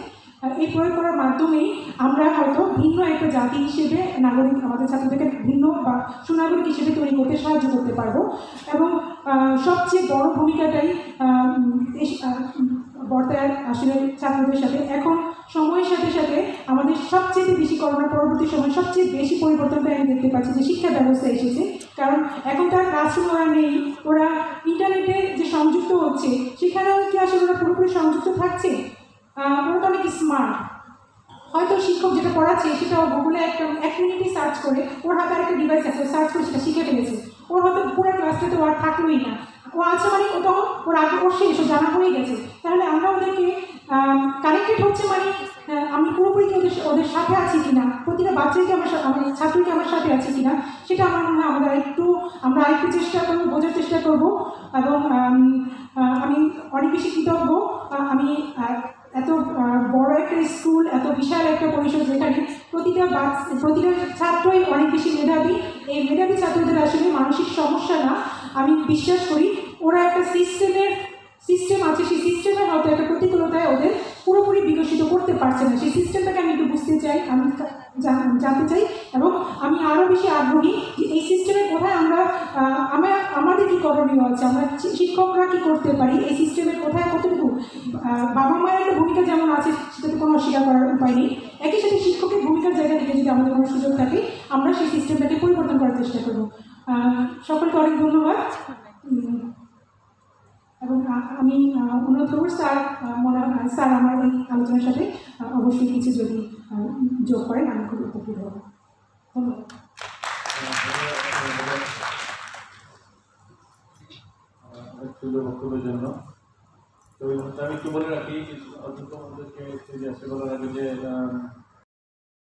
এই প্রয়োগ করার মাধ্যমেই আমরা হয়তো ভিন্ন একটা জাতি হিসেবে নাগরিক, আমাদের ছাত্রদেরকে ভিন্ন বা সুনাগরিক হিসেবে তৈরি করতে সাহায্য করতে পারবো। এবং সবচেয়ে বড় ভূমিকাটাই বর্তায় আসলে ছাত্রদের সাথে। এখন সময়ের সাথে সাথে আমাদের সবচেয়ে বেশি করোনা পরবর্তী সময় সবচেয়ে বেশি পরিবর্তনটা আমি দেখতে পাচ্ছি যে শিক্ষা ব্যবস্থা এসেছে। কারণ এখন তার ক্লাসরুম ওরা নেই, ওরা ইন্টারনেটে যে সংযুক্ত হচ্ছে সেখানেও কি আসলে ওরা পুরোপুরি সংযুক্ত থাকছে? ওরা তো অনেক স্মার্ট, হয়তো শিক্ষক যেটা পড়াচ্ছে সেটাও গুগলে একটা 1 মিনিটে সার্চ করে, ওর হাতে একটা ডিভাইস আছে, সার্চ করে সেটা শিখে ফেলেছে, ওর হয়তো পুরো ক্লাসটাতে ওর থাকলোই না, ও আছে মানে ও তখন ওর আগে ওর শেষ, ও জানা হয়ে গেছে। তাহলে আমরা ওদেরকে কানেক্টেড হচ্ছে মানে আমি পুরোপুরি পুরোপুরি ওদের ওদের সাথে আছি কিনা, প্রতিটা বাচ্চাই কি আমার ছাত্রী আমার সাথে আছে কিনা, সেটা আমার মনে হয় আমরা আরেকটু চেষ্টা করবো, বোঝার চেষ্টা করব। এবং আমি অনেক বেশি কৃতজ্ঞ। আমি এত বড় একটা স্কুল, এত বিশাল একটা পরিসর, যেখানে প্রতিটা ছাত্রই অনেক বেশি মেধাবী। এই মেধাবী ছাত্রদের আসলে মানসিক সমস্যা না, আমি বিশ্বাস করি ওরা একটা সিস্টেম আছে, সেই সিস্টেমের হয়তো একটা প্রতিকূলতায় ওদের পুরোপুরি বিকশিত করতে পারছে না। সেই সিস্টেমটাকে আমি একটু বুঝতে চাই, আমি জানতে চাই, এবং আমি আরও বেশি আগ্রহী যে এই সিস্টেমের কোথায় আমাদের কী করণীয় আছে, আমরা শিক্ষকরা কী করতে পারি, এই সিস্টেমের কোথায় কতটুকু বাবা মায়ের একটা ভূমিকা যেমন আছে, সেটাতে কোনো অস্বীকার করার উপায় নেই। একই সাথে শিক্ষকের ভূমিকার জায়গা থেকে যদি আমাদের কোনো সুযোগ থাকে, আমরা সেই সিস্টেমটাকে পরিবর্তন করার চেষ্টা করব। সকলকে অনেক ধন্যবাদ। এবং আমি অনুরোধ করব স্যার আমার এই আলোচনার সাথে অবশ্যই কিছু যদি যোগ করেন, আমি খুব উপকৃত হব। ধন্যবাদ বক্তব্যের জন্য। তো আমি একটু বলে রাখি অধ্যক্ষ মহোদয়কে বলার আগে যে